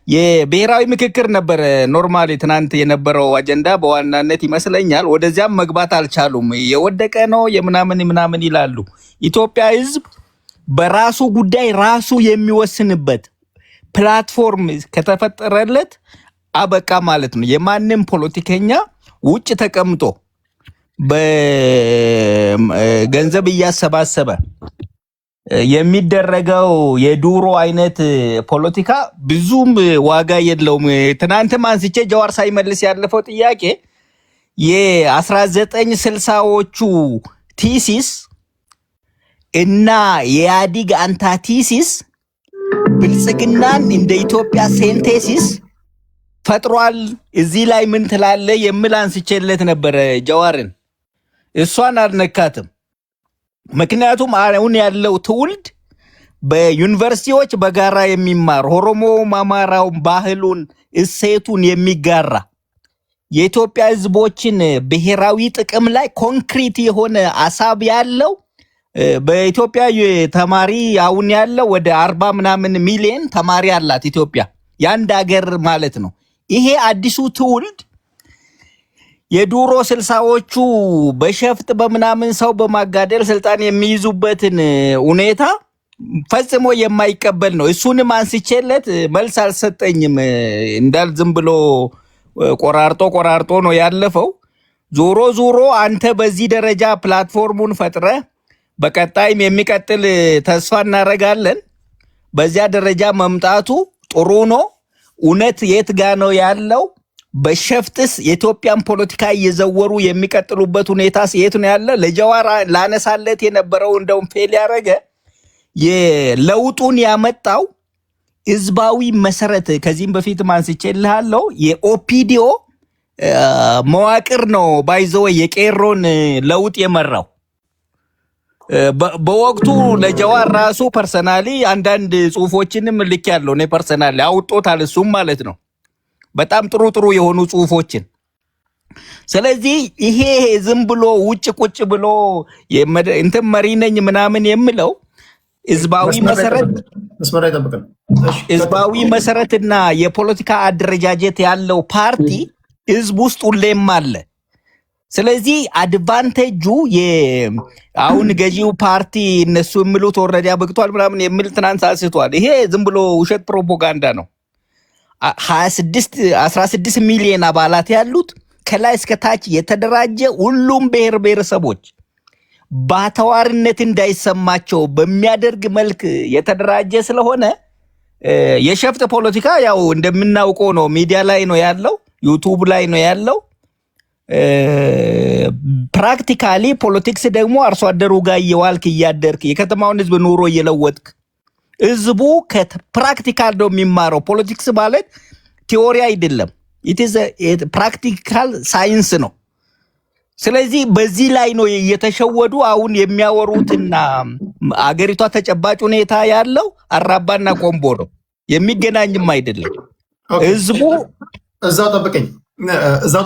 የብሔራዊ ምክክር ነበር ኖርማሊ ትናንት የነበረው አጀንዳ በዋናነት ይመስለኛል። ወደዚያም መግባት አልቻሉም። የወደቀ ነው የምናምን ይላሉ። ኢትዮጵያ ህዝብ በራሱ ጉዳይ ራሱ የሚወስንበት ፕላትፎርም ከተፈጠረለት አበቃ ማለት ነው። የማንም ፖለቲከኛ ውጭ ተቀምጦ በገንዘብ እያሰባሰበ የሚደረገው የዱሮ አይነት ፖለቲካ ብዙም ዋጋ የለውም። ትናንትም አንስቼ ጀዋር ሳይመልስ ያለፈው ጥያቄ የ1960ዎቹ ቲሲስ እና የኢህአዴግ አንታቲሲስ ብልጽግናን እንደ ኢትዮጵያ ሴንቴሲስ ፈጥሯል። እዚህ ላይ ምን ትላለ የሚል አንስቼለት ነበረ ጀዋርን። እሷን አልነካትም። ምክንያቱም አሁን ያለው ትውልድ በዩኒቨርሲቲዎች በጋራ የሚማር ኦሮሞውም አማራውም ባህሉን እሴቱን የሚጋራ የኢትዮጵያ ህዝቦችን ብሔራዊ ጥቅም ላይ ኮንክሪት የሆነ ሀሳብ ያለው በኢትዮጵያ ተማሪ አሁን ያለው ወደ 40 ምናምን ሚሊዮን ተማሪ አላት ኢትዮጵያ፣ የአንድ ሀገር ማለት ነው። ይሄ አዲሱ ትውልድ የዱሮ 60ዎቹ በሸፍጥ በምናምን ሰው በማጋደል ስልጣን የሚይዙበትን ሁኔታ ፈጽሞ የማይቀበል ነው። እሱንም አንስቼለት መልስ አልሰጠኝም። እንዳል ዝም ብሎ ቆራርጦ ነው ያለፈው። ዞሮ አንተ በዚህ ደረጃ ፕላትፎርሙን ፈጥረ በቀጣይም የሚቀጥል ተስፋ እናደርጋለን። በዚያ ደረጃ መምጣቱ ጥሩ ነው። እውነት የት ጋ ነው ያለው? በሸፍጥስ የኢትዮጵያን ፖለቲካ እየዘወሩ የሚቀጥሉበት ሁኔታ የት ነው ያለ? ለጀዋር ላነሳለት የነበረው እንደውም ፌል ያደረገ የለውጡን ያመጣው ህዝባዊ መሰረት ከዚህም በፊት ማንስቼልሃለሁ የኦፒዲዮ መዋቅር ነው ባይዘው የቄሮን ለውጥ የመራው በወቅቱ ለጀዋር ራሱ ፐርሰናሊ አንዳንድ ጽሁፎችንም ልክ ያለው እኔ ፐርሰናሊ አውጦታል እሱም ማለት ነው በጣም ጥሩ ጥሩ የሆኑ ጽሁፎችን። ስለዚህ ይሄ ዝም ብሎ ውጭ ቁጭ ብሎ እንትን መሪ ነኝ ምናምን የሚለው ህዝባዊ መሰረትና የፖለቲካ አደረጃጀት ያለው ፓርቲ ህዝብ ውስጥ ሁሌም አለ። ስለዚህ አድቫንቴጁ አሁን ገዢው ፓርቲ እነሱ የሚሉት ወረዳ በቅቷል ምናምን የሚል ትናንት አንስቷል። ይሄ ዝም ብሎ ውሸት ፕሮፓጋንዳ ነው። 16 ሚሊዮን አባላት ያሉት ከላይ እስከ ታች የተደራጀ ሁሉም ብሔር ብሔረሰቦች ባተዋርነት እንዳይሰማቸው በሚያደርግ መልክ የተደራጀ ስለሆነ የሸፍጥ ፖለቲካ ያው እንደምናውቀው ነው። ሚዲያ ላይ ነው ያለው፣ ዩቲዩብ ላይ ነው ያለው። ፕራክቲካሊ ፖለቲክስ ደግሞ አርሶ አደሩ ጋር እየዋልክ እያደርክ የከተማውን ህዝብ ኑሮ እየለወጥክ ህዝቡ ከፕራክቲካል ነው የሚማረው። ፖለቲክስ ማለት ቲዮሪ አይደለም፣ ፕራክቲካል ሳይንስ ነው። ስለዚህ በዚህ ላይ ነው እየተሸወዱ አሁን የሚያወሩትና አገሪቷ ተጨባጭ ሁኔታ ያለው አራባና ቆምቦ ነው፣ የሚገናኝም አይደለም። ህዝቡ እዛው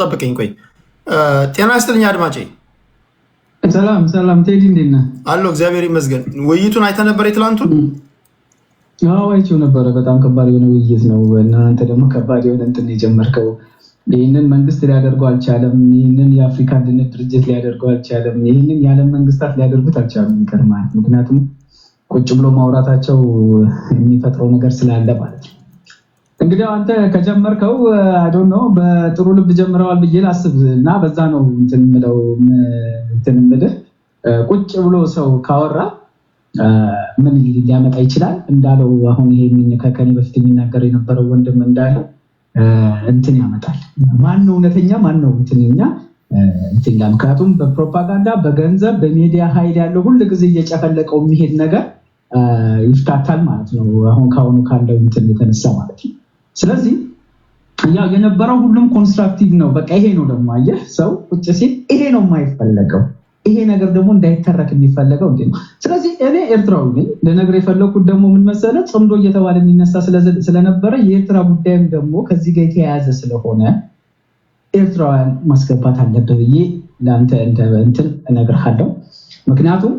ጠብቀኝ ቆይ። ጤና ይስጥልኝ አድማጬ። ሰላም ቴዲ እንዴት ነህ? አሎ እግዚአብሔር ይመስገን። ውይይቱን አይተህ ነበር የትላንቱን? አዎ አይቼው ነበረ። በጣም ከባድ የሆነ ውይይት ነው እና አንተ ደግሞ ከባድ የሆነ እንትን የጀመርከው። ይህንን መንግስት ሊያደርገው አልቻለም። ይህንን የአፍሪካ አንድነት ድርጅት ሊያደርገው አልቻለም። ይህንን የዓለም መንግስታት ሊያደርጉት አልቻሉም። ይገርማል። ምክንያቱም ቁጭ ብሎ ማውራታቸው የሚፈጥረው ነገር ስላለ ማለት ነው። እንግዲህ አንተ ከጀመርከው አይዶን ነው በጥሩ ልብ ጀምረዋል ብዬ ላስብ እና በዛ ነው እንትን ምልህ ቁጭ ብሎ ሰው ካወራ ምን ሊያመጣ ይችላል እንዳለው አሁን ይሄ ከኔ በፊት የሚናገር የነበረው ወንድም እንዳለው እንትን ያመጣል። ማን ነው እውነተኛ ማን ነው እንትንኛ እንትን ጋር ምክንያቱም በፕሮፓጋንዳ በገንዘብ በሚዲያ ኃይል ያለው ሁሉ ጊዜ እየጨፈለቀው የሚሄድ ነገር ይፍታታል ማለት ነው። አሁን ካሁኑ ካለው እንትን የተነሳ ማለት ነው። ስለዚህ ያው የነበረው ሁሉም ኮንስትራክቲቭ ነው። በቃ ይሄ ነው ደግሞ አየህ ሰው ቁጭ ሲል ይሄ ነው የማይፈለገው። ይሄ ነገር ደግሞ እንዳይተረክ የሚፈለገው እንዴ ነው። ስለዚህ እኔ ኤርትራዊ ነኝ። ለነገር የፈለኩት ደግሞ ምን መሰለህ ጽምዶ እየተባለ የሚነሳ ስለነበረ የኤርትራ ጉዳይም ደግሞ ከዚህ ጋር የተያያዘ ስለሆነ ኤርትራውያን ማስገባት አለበት ብዬ ለአንተ እንትን እነግርሃለሁ። ምክንያቱም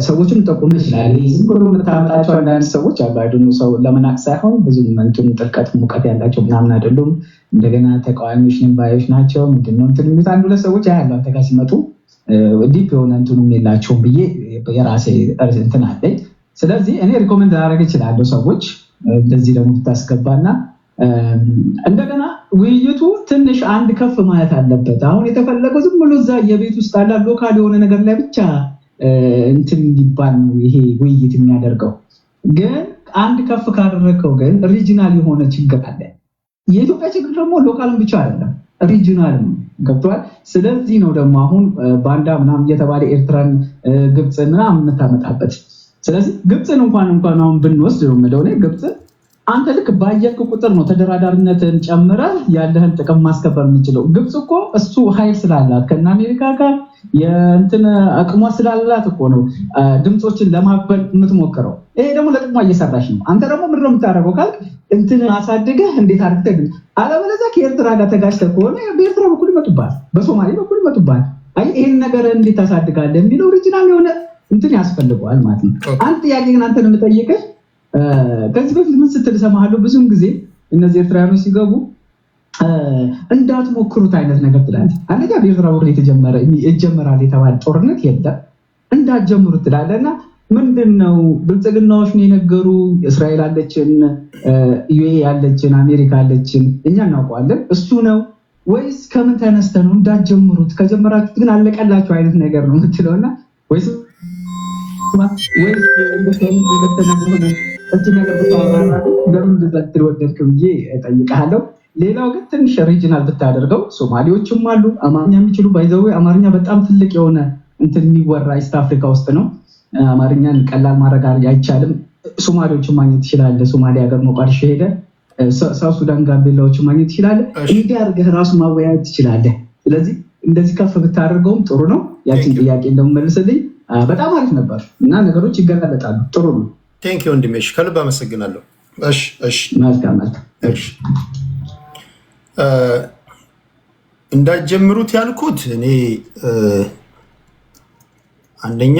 ሰዎችን ጠቁም ይችላል። ዝም ብሎ የምታመጣቸው አንዳንድ ሰዎች አሉ አይደሉ ሰው ለመናቅ ሳይሆን ብዙ እንትን ጥልቀት ሙቀት ያላቸው ምናምን አይደሉም። እንደገና ተቃዋሚዎች ባዮች ናቸው። ምንድነው እንትን የሚሉት አንዱ ለሰዎች ያያሉ አንተ ጋር ሲመጡ ዲፕ የሆነ እንትኑም የላቸውም ብዬ የራሴ እንትን አለኝ። ስለዚህ እኔ ሪኮመንድ ላደርግ እችላለሁ ሰዎች እንደዚህ ደግሞ ብታስገባና እንደገና ውይይቱ ትንሽ አንድ ከፍ ማለት አለበት። አሁን የተፈለገው ዝም ብሎ እዛ የቤት ውስጥ አላ ሎካል የሆነ ነገር ላይ ብቻ እንትን እንዲባል ነው ይሄ ውይይት የሚያደርገው። ግን አንድ ከፍ ካደረከው ግን ሪጂናል የሆነ ችግር አለ። የኢትዮጵያ ችግር ደግሞ ሎካልን ብቻ አይደለም ሪጂናል ገብቷል። ስለዚህ ነው ደግሞ አሁን ባንዳ ምናምን እየተባለ ኤርትራን ግብፅን ምናምን የምታመጣበት። ስለዚህ ግብፅን እንኳን አሁን ብንወስድ ነው የምለው እኔ ግብፅን አንተ ልክ ባየክ ቁጥር ነው ተደራዳሪነትን ጨምረህ ያለህን ጥቅም ማስከበር የምችለው። ግብፅ እኮ እሱ ኃይል ስላላት ከና አሜሪካ ጋር የእንትን አቅሟ ስላላት እኮ ነው ድምፆችን ለማበል የምትሞክረው። ይሄ ደግሞ ለጥቅሟ እየሰራሽ ነው። አንተ ደግሞ ምንድነው የምታደርገው ካልክ እንትን አሳድገህ እንዴት አድርገህ አለበለዚያ ከኤርትራ ጋር ተጋጭተህ ከሆነ በኤርትራ በኩል ይመጡባል፣ በሶማሌ በኩል ይመጡባል። አይ ይሄን ነገር እንዴት ታሳድጋለህ የሚለው ኦሪጂናል የሆነ እንትን ያስፈልገዋል ማለት ነው። አንተ ጥያቄ ግን አንተን የምጠይቅህ ከዚህ በፊት ምን ስትል ሰማሃለሁ ብዙም ጊዜ እነዚህ ኤርትራውያኖች ሲገቡ እንዳትሞክሩት አይነት ነገር ትላለህ። አንደኛ በኤርትራ በኩል ይጀመራል የተባለ ጦርነት የለም እንዳትጀምሩት ትላለህና ምንድነው ብልጽግናዎች ነው የነገሩ። እስራኤል አለችን፣ ዩኤ አለችን፣ አሜሪካ አለችን፣ እኛ እናውቀዋለን። እሱ ነው ወይስ ከምን ተነስተህ ነው እንዳትጀምሩት? ከጀመራችሁት ግን አለቀላችሁ አይነት ነገር ነው የምትለውና ወይስ ወደድክ ብዬ እጠይቅሃለሁ። ሌላው ግን ትንሽ ሪጂናል ብታደርገው ሶማሌዎችም አሉ አማርኛ የሚችሉ ባይዘው አማርኛ በጣም ትልቅ የሆነ እንትን የሚወራ ኢስት አፍሪካ ውስጥ ነው። አማርኛን ቀላል ማድረግ አይቻልም። ሶማሌዎችን ማግኘት ትችላለህ። ሶማሌ ሀገር ሞቃዲሾ ሄደህ ሳውት ሱዳን ጋምቤላዎችን ማግኘት ትችላለህ። እንዲህ አድርገህ ራሱ ማወያየት ትችላለህ። ስለዚህ እንደዚህ ከፍ ብታደርገውም ጥሩ ነው። ያችን ጥያቄ እንደምመልስልኝ በጣም አሪፍ ነበር እና ነገሮች ይገለጣሉ። ጥሩ ነው። ቴንክ ዩ ወንድሜ፣ ከልብ አመሰግናለሁ። እሺ መልካም። እንዳትጀምሩት ያልኩት እኔ አንደኛ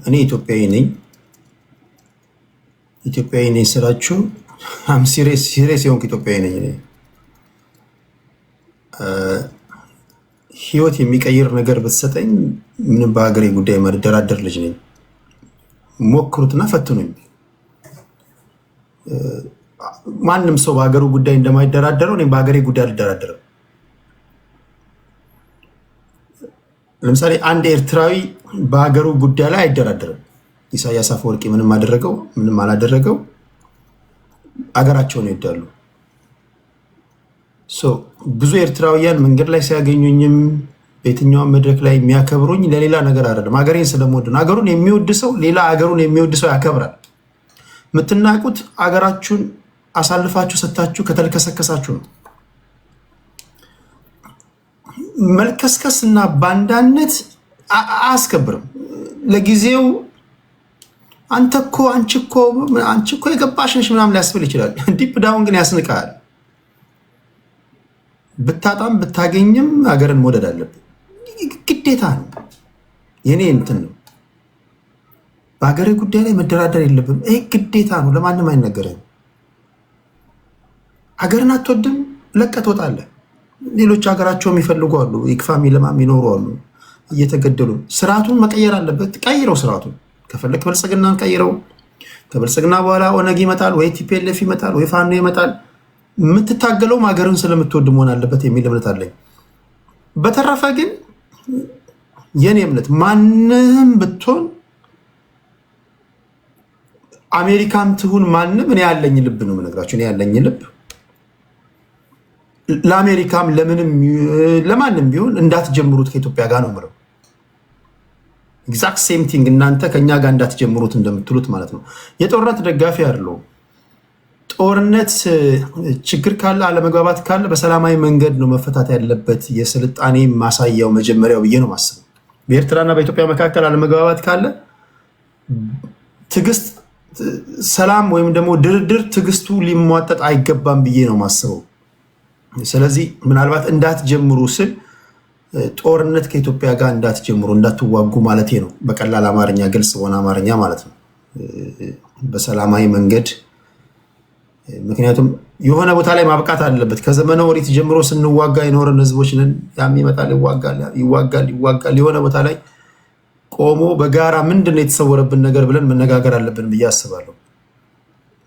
እኔ ኢትዮጵያዊ ነኝ ስላችሁ ሲሪየስ የሆንኩ ኢትዮጵያዊ ነኝ። እኔ ህይወት የሚቀይር ነገር ብትሰጠኝ ምንም በሀገሬ ጉዳይ መደራደር ልጅ ነኝ። ሞክሩትና ፈትኑኝ። ማንም ሰው በሀገሩ ጉዳይ እንደማይደራደረው እኔም በሀገሬ ጉዳይ አልደራደርም። ለምሳሌ አንድ ኤርትራዊ በሀገሩ ጉዳይ ላይ አይደራደርም። ኢሳያስ አፈወርቂ ምንም አደረገው ምንም አላደረገው አገራቸውን ይወዳሉ። ብዙ ኤርትራውያን መንገድ ላይ ሲያገኙኝም በየትኛውም መድረክ ላይ የሚያከብሩኝ ለሌላ ነገር አይደለም፣ ሀገሬን ስለምወድ ነው። ሀገሩን የሚወድ ሰው ሌላ ሀገሩን የሚወድ ሰው ያከብራል። የምትናቁት ሀገራችሁን አሳልፋችሁ ሰታችሁ ከተልከሰከሳችሁ ነው። መልከስከስ እና ባንዳነት አያስከብርም። ለጊዜው አንቺ እኮ የገባሽ ነሽ ምናምን ሊያስብል ይችላል። ዲፕ ዳውን ግን ያስንቃል። ብታጣም ብታገኝም ሀገርን መውደድ አለብን፣ ግዴታ ነው። የኔ እንትን ነው። በሀገሬ ጉዳይ ላይ መደራደር የለብም። ይህ ግዴታ ነው። ለማንም አይነገርም። ሀገርን አትወድም፣ ለቀህ ትወጣለህ። ሌሎች ሀገራቸው የሚፈልጉ አሉ፣ ይክፋ የሚለማ የሚኖሩ አሉ፣ እየተገደሉ። ስርዓቱን መቀየር አለበት። ቀይረው ስርዓቱን። ከፈለክ ብልጽግናን ቀይረው። ከብልጽግና በኋላ ኦነግ ይመጣል ወይ ቲፒኤልኤፍ ይመጣል ወይ ፋኖ ይመጣል። የምትታገለውም ሀገርን ስለምትወድ መሆን አለበት የሚል እምነት አለኝ። በተረፈ ግን የኔ እምነት ማንም ብትሆን አሜሪካም ትሁን ማንም፣ እኔ ያለኝ ልብ ነው የምነግራችሁ። እኔ ያለኝ ልብ ለአሜሪካም ለምንም ለማንም ቢሆን እንዳትጀምሩት ከኢትዮጵያ ጋር ነው የምለው። ኤግዛክት ሴም ቲንግ እናንተ ከኛ ጋር እንዳትጀምሩት እንደምትሉት ማለት ነው። የጦርነት ደጋፊ አይደለሁም። ጦርነት ችግር ካለ አለመግባባት ካለ በሰላማዊ መንገድ ነው መፈታት ያለበት። የስልጣኔ ማሳያው መጀመሪያው ብዬ ነው ማስበው። በኤርትራና በኢትዮጵያ መካከል አለመግባባት ካለ ትዕግስት፣ ሰላም ወይም ደግሞ ድርድር ትዕግስቱ ሊሟጠጥ አይገባም ብዬ ነው ማስበው። ስለዚህ ምናልባት እንዳትጀምሩ ስል ጦርነት ከኢትዮጵያ ጋር እንዳትጀምሩ እንዳትዋጉ ማለቴ ነው። በቀላል አማርኛ፣ ግልጽ በሆነ አማርኛ ማለት ነው። በሰላማዊ መንገድ ምክንያቱም የሆነ ቦታ ላይ ማብቃት አለበት። ከዘመነ ኦሪት ጀምሮ ስንዋጋ የኖረን ህዝቦች ነን። ያም ይመጣል፣ ይዋጋል። የሆነ ቦታ ላይ ቆሞ በጋራ ምንድን ነው የተሰወረብን ነገር ብለን መነጋገር አለብን ብዬ አስባለሁ።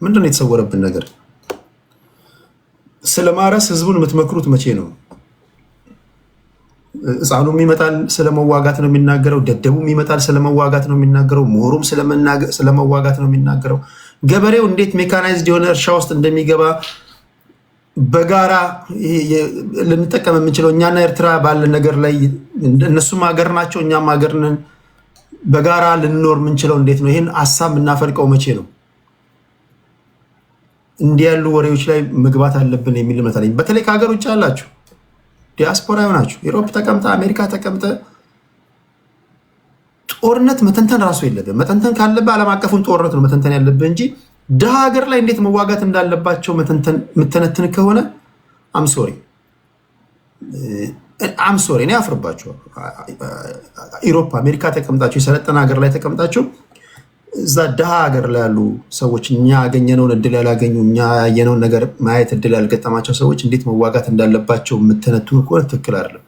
ምንድን ነው የተሰወረብን ነገር? ስለማረስ ህዝቡን የምትመክሩት መቼ ነው? ህፃኑም ይመጣል ስለመዋጋት ነው የሚናገረው። ደደቡም ይመጣል ስለመዋጋት ነው የሚናገረው። ምሁሩም ስለመዋጋት ነው የሚናገረው። ገበሬው እንዴት ሜካናይዝድ የሆነ እርሻ ውስጥ እንደሚገባ በጋራ ልንጠቀም የምንችለው እኛና ኤርትራ ባለ ነገር ላይ እነሱም ሀገር ናቸው እኛም ሀገር ነን። በጋራ ልንኖር የምንችለው እንዴት ነው? ይህን ሀሳብ የምናፈልቀው መቼ ነው? እንዲህ ያሉ ወሬዎች ላይ መግባት አለብን የሚል እምነት አለኝ። በተለይ ከሀገር ውጭ ያላችሁ ዲያስፖራ ናችሁ፣ ዩሮፕ ተቀምጠ አሜሪካ ተቀምጠ ጦርነት መተንተን ራሱ የለብን። መተንተን ካለብህ ዓለም አቀፉን ጦርነት ነው መተንተን ያለብህ እንጂ ድሃ ሀገር ላይ እንዴት መዋጋት እንዳለባቸው የምተነትን ከሆነ አምሶሪ እኔ አፍርባቸው። ዩሮፕ አሜሪካ ተቀምጣችሁ የሰለጠነ ሀገር ላይ ተቀምጣችሁ እዛ ድሃ ሀገር ላይ ያሉ ሰዎች እኛ ያገኘነውን እድል ያላገኙ እኛ ያየነውን ነገር ማየት እድል ያልገጠማቸው ሰዎች እንዴት መዋጋት እንዳለባቸው የምትነትኑ ከሆነ ትክክል አይደለም።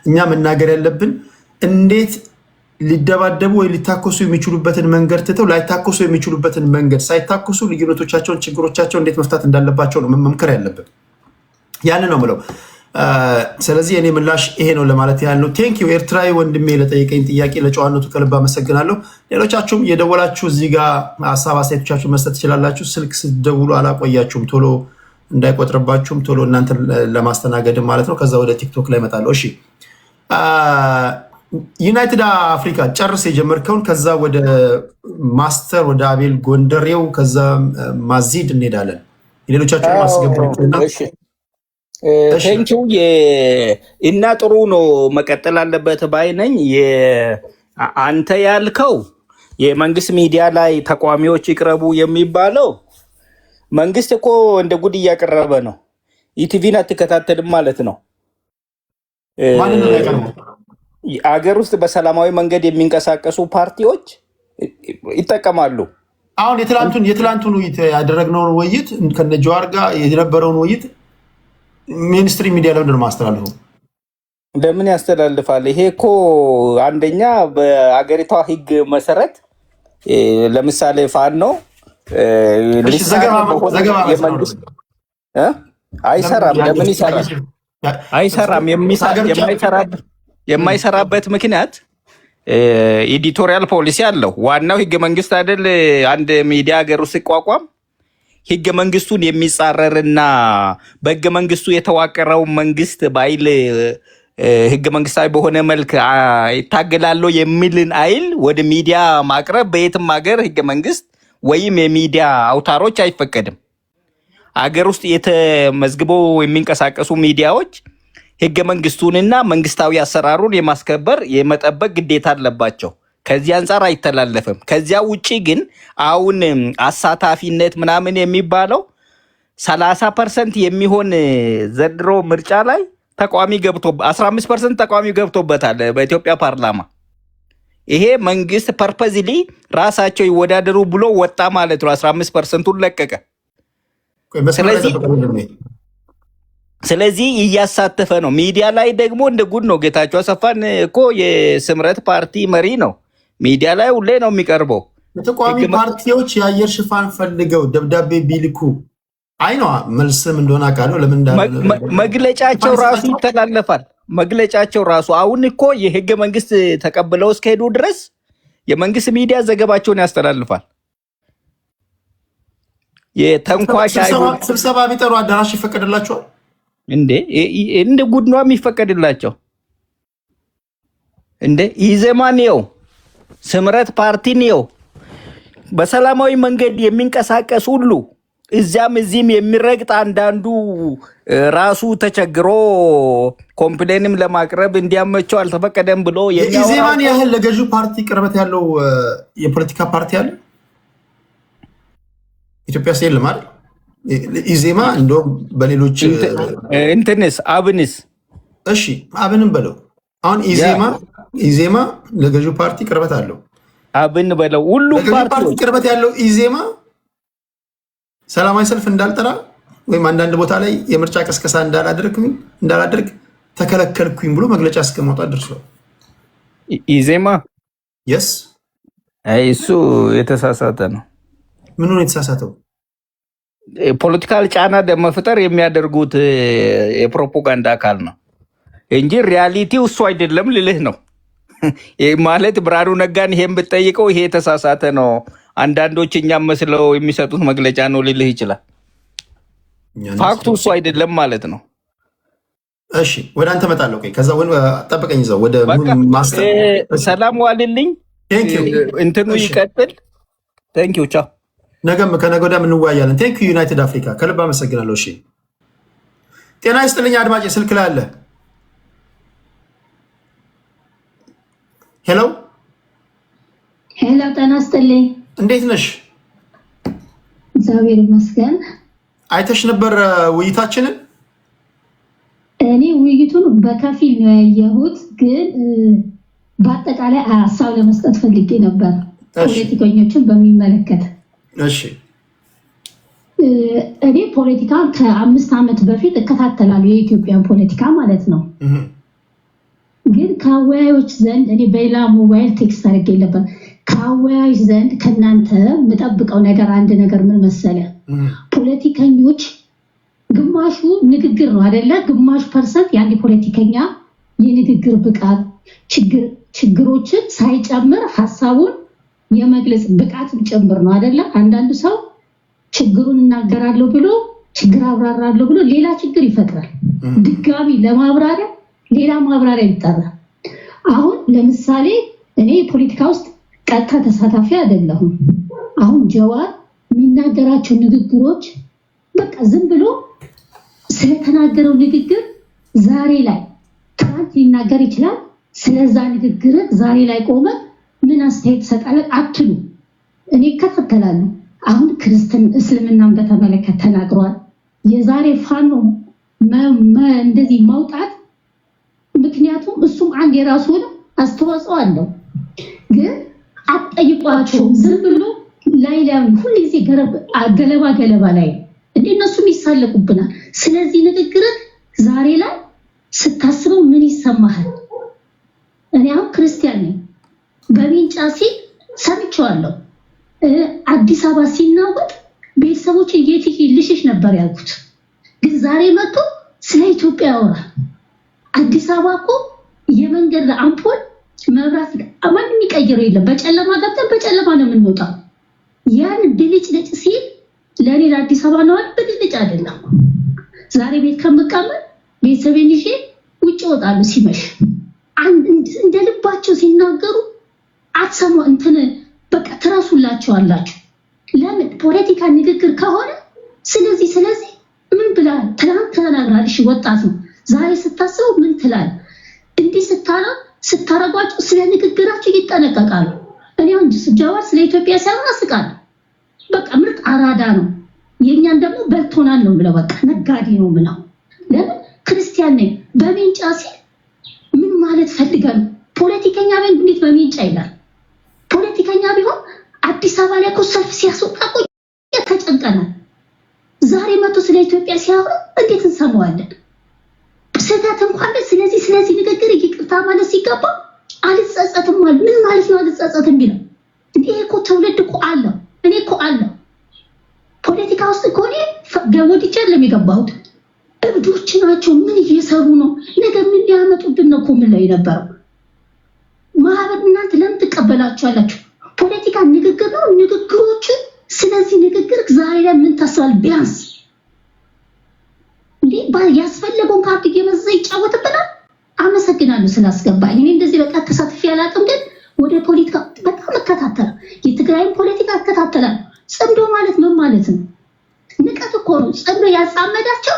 እኛ መናገር ያለብን እንዴት ሊደባደቡ ወይ ሊታኮሱ የሚችሉበትን መንገድ ትተው ላይታኮሱ የሚችሉበትን መንገድ ሳይታኮሱ ልዩነቶቻቸውን፣ ችግሮቻቸውን እንዴት መፍታት እንዳለባቸው ነው መምከር ያለብን። ያን ነው ምለው። ስለዚህ እኔ ምላሽ ይሄ ነው ለማለት ያህል ነው። ቴንክ ዩ ኤርትራዊ ወንድሜ ለጠየቀኝ ጥያቄ ለጨዋነቱ ከልብ አመሰግናለሁ። ሌሎቻችሁም የደወላችሁ እዚህ ጋር ሀሳብ አስተያየቶቻችሁ መስጠት ትችላላችሁ። ስልክ ስትደውሉ አላቆያችሁም፣ ቶሎ እንዳይቆጥርባችሁም ቶሎ እናንተ ለማስተናገድም ማለት ነው። ከዛ ወደ ቲክቶክ ላይ እመጣለሁ። እሺ ዩናይትድ አፍሪካ ጨርስ የጀመርከውን ከዛ ወደ ማስተር ወደ አቤል ጎንደሬው ከዛ ማዚድ እንሄዳለን። የሌሎቻችሁ ማስገባችሁና ቴንኪው እና ጥሩ ነው መቀጠል አለበት ባይ ነኝ። አንተ ያልከው የመንግስት ሚዲያ ላይ ተቋሚዎች ይቅረቡ የሚባለው መንግስት እኮ እንደ ጉድ እያቀረበ ነው። ኢቲቪን አትከታተልም ማለት ነው። አገር ውስጥ በሰላማዊ መንገድ የሚንቀሳቀሱ ፓርቲዎች ይጠቀማሉ። አሁን የትላንቱን ውይይት ያደረግነውን ውይይት ከነ ጀዋር ጋር የነበረውን ውይይት ሚኒስትሪ ሚዲያ ለምንድን ነው ማስተላለፈው? ለምን ያስተላልፋል? ይሄ እኮ አንደኛ በአገሪቷ ህግ መሰረት ለምሳሌ ፋኖ አይሰራም። ለምን ይሰራል? አይሰራም። የማይሰራበት ምክንያት ኤዲቶሪያል ፖሊሲ አለው። ዋናው ህገ መንግስት አይደል? አንድ ሚዲያ ሀገር ውስጥ ሲቋቋም ህገ መንግስቱን የሚጻረርና በህገ መንግስቱ የተዋቀረው መንግስት በኃይል ህገ መንግስታዊ በሆነ መልክ ይታገላለሁ የሚልን አይል ወደ ሚዲያ ማቅረብ በየትም ሀገር ህገ መንግስት ወይም የሚዲያ አውታሮች አይፈቀድም። አገር ውስጥ የተመዝግበው የሚንቀሳቀሱ ሚዲያዎች ህገ መንግስቱንና መንግስታዊ አሰራሩን የማስከበር የመጠበቅ ግዴታ አለባቸው። ከዚህ አንጻር አይተላለፍም። ከዚያ ውጪ ግን አሁን አሳታፊነት ምናምን የሚባለው 30% የሚሆን ዘንድሮ ምርጫ ላይ ተቃዋሚ ገብቶ 15% ተቃዋሚ ገብቶበታል በኢትዮጵያ ፓርላማ። ይሄ መንግስት ፐርፐዝሊ ራሳቸው ይወዳደሩ ብሎ ወጣ ማለት ነው። 15%ቱን ለቀቀ። ስለዚህ እያሳተፈ ነው። ሚዲያ ላይ ደግሞ እንደ ጉድ ነው። ጌታቸው አሰፋን እኮ የስምረት ፓርቲ መሪ ነው። ሚዲያ ላይ ሁሌ ነው የሚቀርበው። የተቃዋሚ ፓርቲዎች የአየር ሽፋን ፈልገው ደብዳቤ ቢልኩ አይነዋ መልስም እንደሆነ አውቃለሁ። ለምን መግለጫቸው ራሱ ይተላለፋል። መግለጫቸው ራሱ አሁን እኮ የህገ መንግስት ተቀብለው እስከሄዱ ድረስ የመንግስት ሚዲያ ዘገባቸውን ያስተላልፋል። የተንኳሽ ስብሰባ ቢጠሩ አዳራሽ ይፈቀድላቸዋል እንደ ጉድ ነው የሚፈቀድላቸው። ኢዜማን ነው ስምረት ፓርቲን ነው በሰላማዊ መንገድ የሚንቀሳቀስ ሁሉ እዚያም እዚህም የሚረግጥ አንዳንዱ ራሱ ተቸግሮ ኮምፕሌንም ለማቅረብ እንዲያመቸው አልተፈቀደም ብሎ ኢዜማን ያህል ለገዢው ፓርቲ ቅርበት ያለው የፖለቲካ ፓርቲ አለ ኢትዮጵያ ውስጥ የለም አይደል? ኢዜማ እንደውም በሌሎች እንትንስ አብንስ እሺ አብንም በለው አሁን ኢዜማ ለገዢው ፓርቲ ቅርበት አለው። አብን በለው ሁሉ ፓርቲ ቅርበት ያለው ኢዜማ ሰላማዊ ሰልፍ እንዳልጠራ ወይም አንዳንድ ቦታ ላይ የምርጫ ቀስቀሳ እንዳላደርግ ተከለከልኩኝ ብሎ መግለጫ እስከማውጣት ደርሷል። ኢዜማ የስ እሱ የተሳሳተ ነው። ምን ነው የተሳሳተው? ፖለቲካል ጫና ለመፍጠር የሚያደርጉት የፕሮፓጋንዳ አካል ነው እንጂ ሪያሊቲው እሱ አይደለም ልልህ ነው። ማለት ብርሃኑ ነጋን ይሄን ብትጠይቀው ይሄ የተሳሳተ ነው፣ አንዳንዶች እኛም መስለው የሚሰጡት መግለጫ ነው ልልህ ይችላል። ፋክቱ እሱ አይደለም ማለት ነው። እሺ ወደ አንተ መጣለሁ። ከዛ ጠብቀኝ ይዘው ወደ ማስተር ሰላም ዋልልኝ። እንትኑ ይቀጥል። ቴንኪው ቻው። ነገም ከነገ ወዲያ እንወያያለን። ቴንኪው ዩናይትድ አፍሪካ ከልብ አመሰግናለሁ። እሺ ጤና ይስጥልኝ አድማጭ ስልክ ላይ አለ። ሄሎ ጤና ይስጥልኝ። እንዴት ነሽ? እግዚአብሔር ይመስገን። አይተሽ ነበር ውይይታችንን? እኔ ውይይቱን በከፊል ነው ያየሁት፣ ግን በአጠቃላይ ሀሳብ ለመስጠት ፈልጌ ነበር ፖለቲከኞችን በሚመለከት። እሺ እኔ ፖለቲካ ከ5 ዓመት በፊት እከታተላለሁ፣ የኢትዮጵያን ፖለቲካ ማለት ነው። ግን ከአወያዮች ዘንድ እኔ በሌላ ሞባይል ቴክስት አድርጌ ነበር። ከአወያዮች ዘንድ ከእናንተ የምጠብቀው ነገር አንድ ነገር ምን መሰለ፣ ፖለቲከኞች ግማሹ ንግግር ነው አይደለ? ግማሽ ፐርሰንት የአንድ ፖለቲከኛ የንግግር ብቃት ችግሮችን ሳይጨምር ሀሳቡን የመግለጽ ብቃትም ጭምር ነው አይደለ? አንዳንዱ ሰው ችግሩን እናገራለሁ ብሎ ችግር አብራራለሁ ብሎ ሌላ ችግር ይፈጥራል። ድጋሚ ለማብራሪያ ሌላ ማብራሪያ ይጠራል። አሁን ለምሳሌ እኔ ፖለቲካ ውስጥ ቀጥታ ተሳታፊ አይደለሁም። አሁን ጀዋር የሚናገራቸው ንግግሮች በቃ ዝም ብሎ ስለተናገረው ንግግር ዛሬ ላይ ትናንት ሊናገር ይችላል። ስለዛ ንግግር ዛሬ ላይ ቆመ ምን አስተያየት ትሰጣለህ አትሉ። እኔ እከታተላለሁ። አሁን ክርስትና እስልምናን በተመለከተ ተናግሯል። የዛሬ ፋኖ እንደዚህ ማውጣት ምክንያቱም እሱም አንድ የራሱ አስተዋጽኦ አለው። ግን አትጠይቋቸው። ዝም ብሎ ላይ ሁልጊዜ ገለባ ላይ እነሱም ይሳለቁብናል። ስለዚህ ንግግር ዛሬ ላይ ስታስበው ምን ይሰማሃል? እኔ አሁን ክርስቲያን ነኝ። በሚንጫ ሲል ሰምቼዋለሁ። አዲስ አበባ ሲናወጥ ቤተሰቦች የት ልሽሽ ነበር ያልኩት። ግን ዛሬ መጥቶ ስለ ኢትዮጵያ ያወራል። አዲስ አበባ እኮ የመንገድ አምፖል መብራት ማንም የሚቀይረው የለም። በጨለማ ገብተን በጨለማ ነው የምንወጣው። ያን ብልጭልጭ ሲል ለኔ ለአዲስ አበባ ነው ብልጭልጭ አይደለም። ዛሬ ቤት ከምቀመጥ ቤተሰቤን ይዤ ውጭ እወጣለሁ ሲመሽ። እንደ ልባቸው ሲናገሩ አትሰሙ እንትን በቃ ትረሱላቸዋላችሁ። ለምን ፖለቲካ ንግግር ከሆነ ስለዚህ ምን ብላል? ትናንት ተናግራል። እሺ ወጣት ነው። ዛሬ ስታስበው ምን ትላል? እንዲህ ስታረጓቸው ስለ ንግግራቸው ይጠነቀቃሉ። እኔ አሁን ጀዋር ስለ ኢትዮጵያ ሳይሆን አስቃለሁ። በቃ ምርጥ አራዳ ነው። የኛን ደግሞ በልቶናል ነው ብለው በቃ ነጋዴ ነው ብለው። ለምን ክርስቲያን ነኝ በሜንጫ ሲል ምን ማለት ፈልገን? ፖለቲከኛ ቢሆን እንዴት በሜንጫ ይላል? ፖለቲከኛ ቢሆን አዲስ አበባ ላይ እኮ ሰልፍ ሲያስወጣ እኮ ተጨንቀናል። ዛሬ መጥቶ ስለ ኢትዮጵያ ሲያወራ እንዴት እንሰማዋለን? ስህተት እንኳን ስለዚህ ንግግር ይቅርታ ማለት ሲገባ አልጸጸትም ማለት ምን ማለት ነው? አልጸጸትም ቢለው ይሄ እኮ ትውልድ እኮ አለው። እኔ እኮ አለው ፖለቲካ ውስጥ እኮ እኔ ገወድቼ ለሚገባሁት እብዶች ናቸው። ምን እየሰሩ ነው? ነገር ምን ሊያመጡብን ነው እኮ ምን ላይ ነበረው ማህበር። እናንተ ለምን ትቀበላችኋላችሁ? ፖለቲካ ንግግር ነው። ንግግሮች ስለዚህ ንግግር ዛሬ ላይ ምን ታስባል? ቢያንስ ያስፈለገውን ካርድ እየመዘዘ ይጫወትብናል። አመሰግናለሁ ስላስገባኝ። እኔ እንደዚህ በቃ ተሳትፌ አላውቅም፣ ግን ወደ ፖለቲካ በጣም እከታተላለሁ። የትግራይን ፖለቲካ እከታተላለሁ። ጽምዶ ማለት ምን ማለት ነው? ንቀት እኮ ነው። ጽምዶ ያጻመዳቸው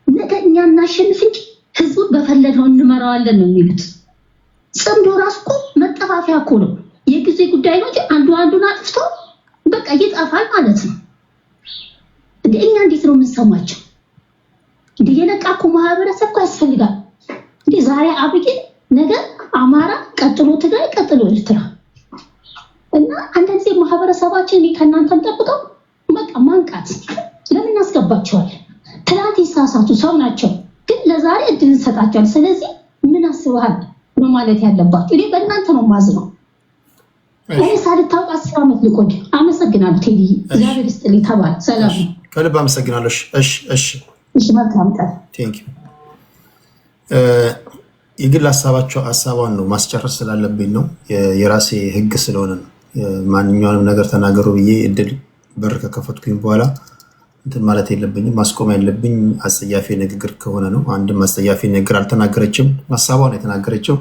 ነገ እኛ እናሸንፍ እንጂ ህዝቡን በፈለግነው እንመራዋለን ነው የሚሉት። ጽምዶ ራሱ እኮ መጠፋፊያ እኮ ነው። የጊዜ ጉዳይ ነው እንጂ አንዱን አጥፍቶ በቃ ይጠፋል ማለት ነው። እኛ እንዴት ነው የምንሰማቸው? እንደ የነቃ እኮ ማህበረሰብ እኮ ያስፈልጋል። እንደ ዛሬ አብይ ነገ አማራ፣ ቀጥሎ ትግራይ፣ ቀጥሎ ኤርትራ እና አንዳንድ ጊዜ ማህበረሰባችን ከእናንተም ጠብቀው በቃ ማንቃት ለምን እናስገባቸዋለን? ትናንት የሳሳቱ ሰው ናቸው፣ ግን ለዛሬ እድል እንሰጣቸዋለን። ስለዚህ ምን አስበሃል ነው ማለት ያለባቸው። እኔ በእናንተ ነው ማዝነው። እኔ ሳልታውቅ 10 ዓመት ልቆይ። አመሰግናለሁ ቴዲ፣ እግዚአብሔር ይስጥልኝ። ተባል ሰላም። ከልብ አመሰግናለሁ። እሺ መልካም ቀን። የግል ሀሳቧን ነው ማስጨረስ ስላለብኝ ነው። የራሴ ህግ ስለሆነ ነው። ማንኛውንም ነገር ተናገሩ ብዬ እድል በር ከከፈትኩኝ በኋላ እንትን ማለት የለብኝም። ማስቆም ያለብኝ አጸያፊ ንግግር ከሆነ ነው። አንድም አጸያፊ ንግግር አልተናገረችም፣ ሀሳቧን የተናገረችው።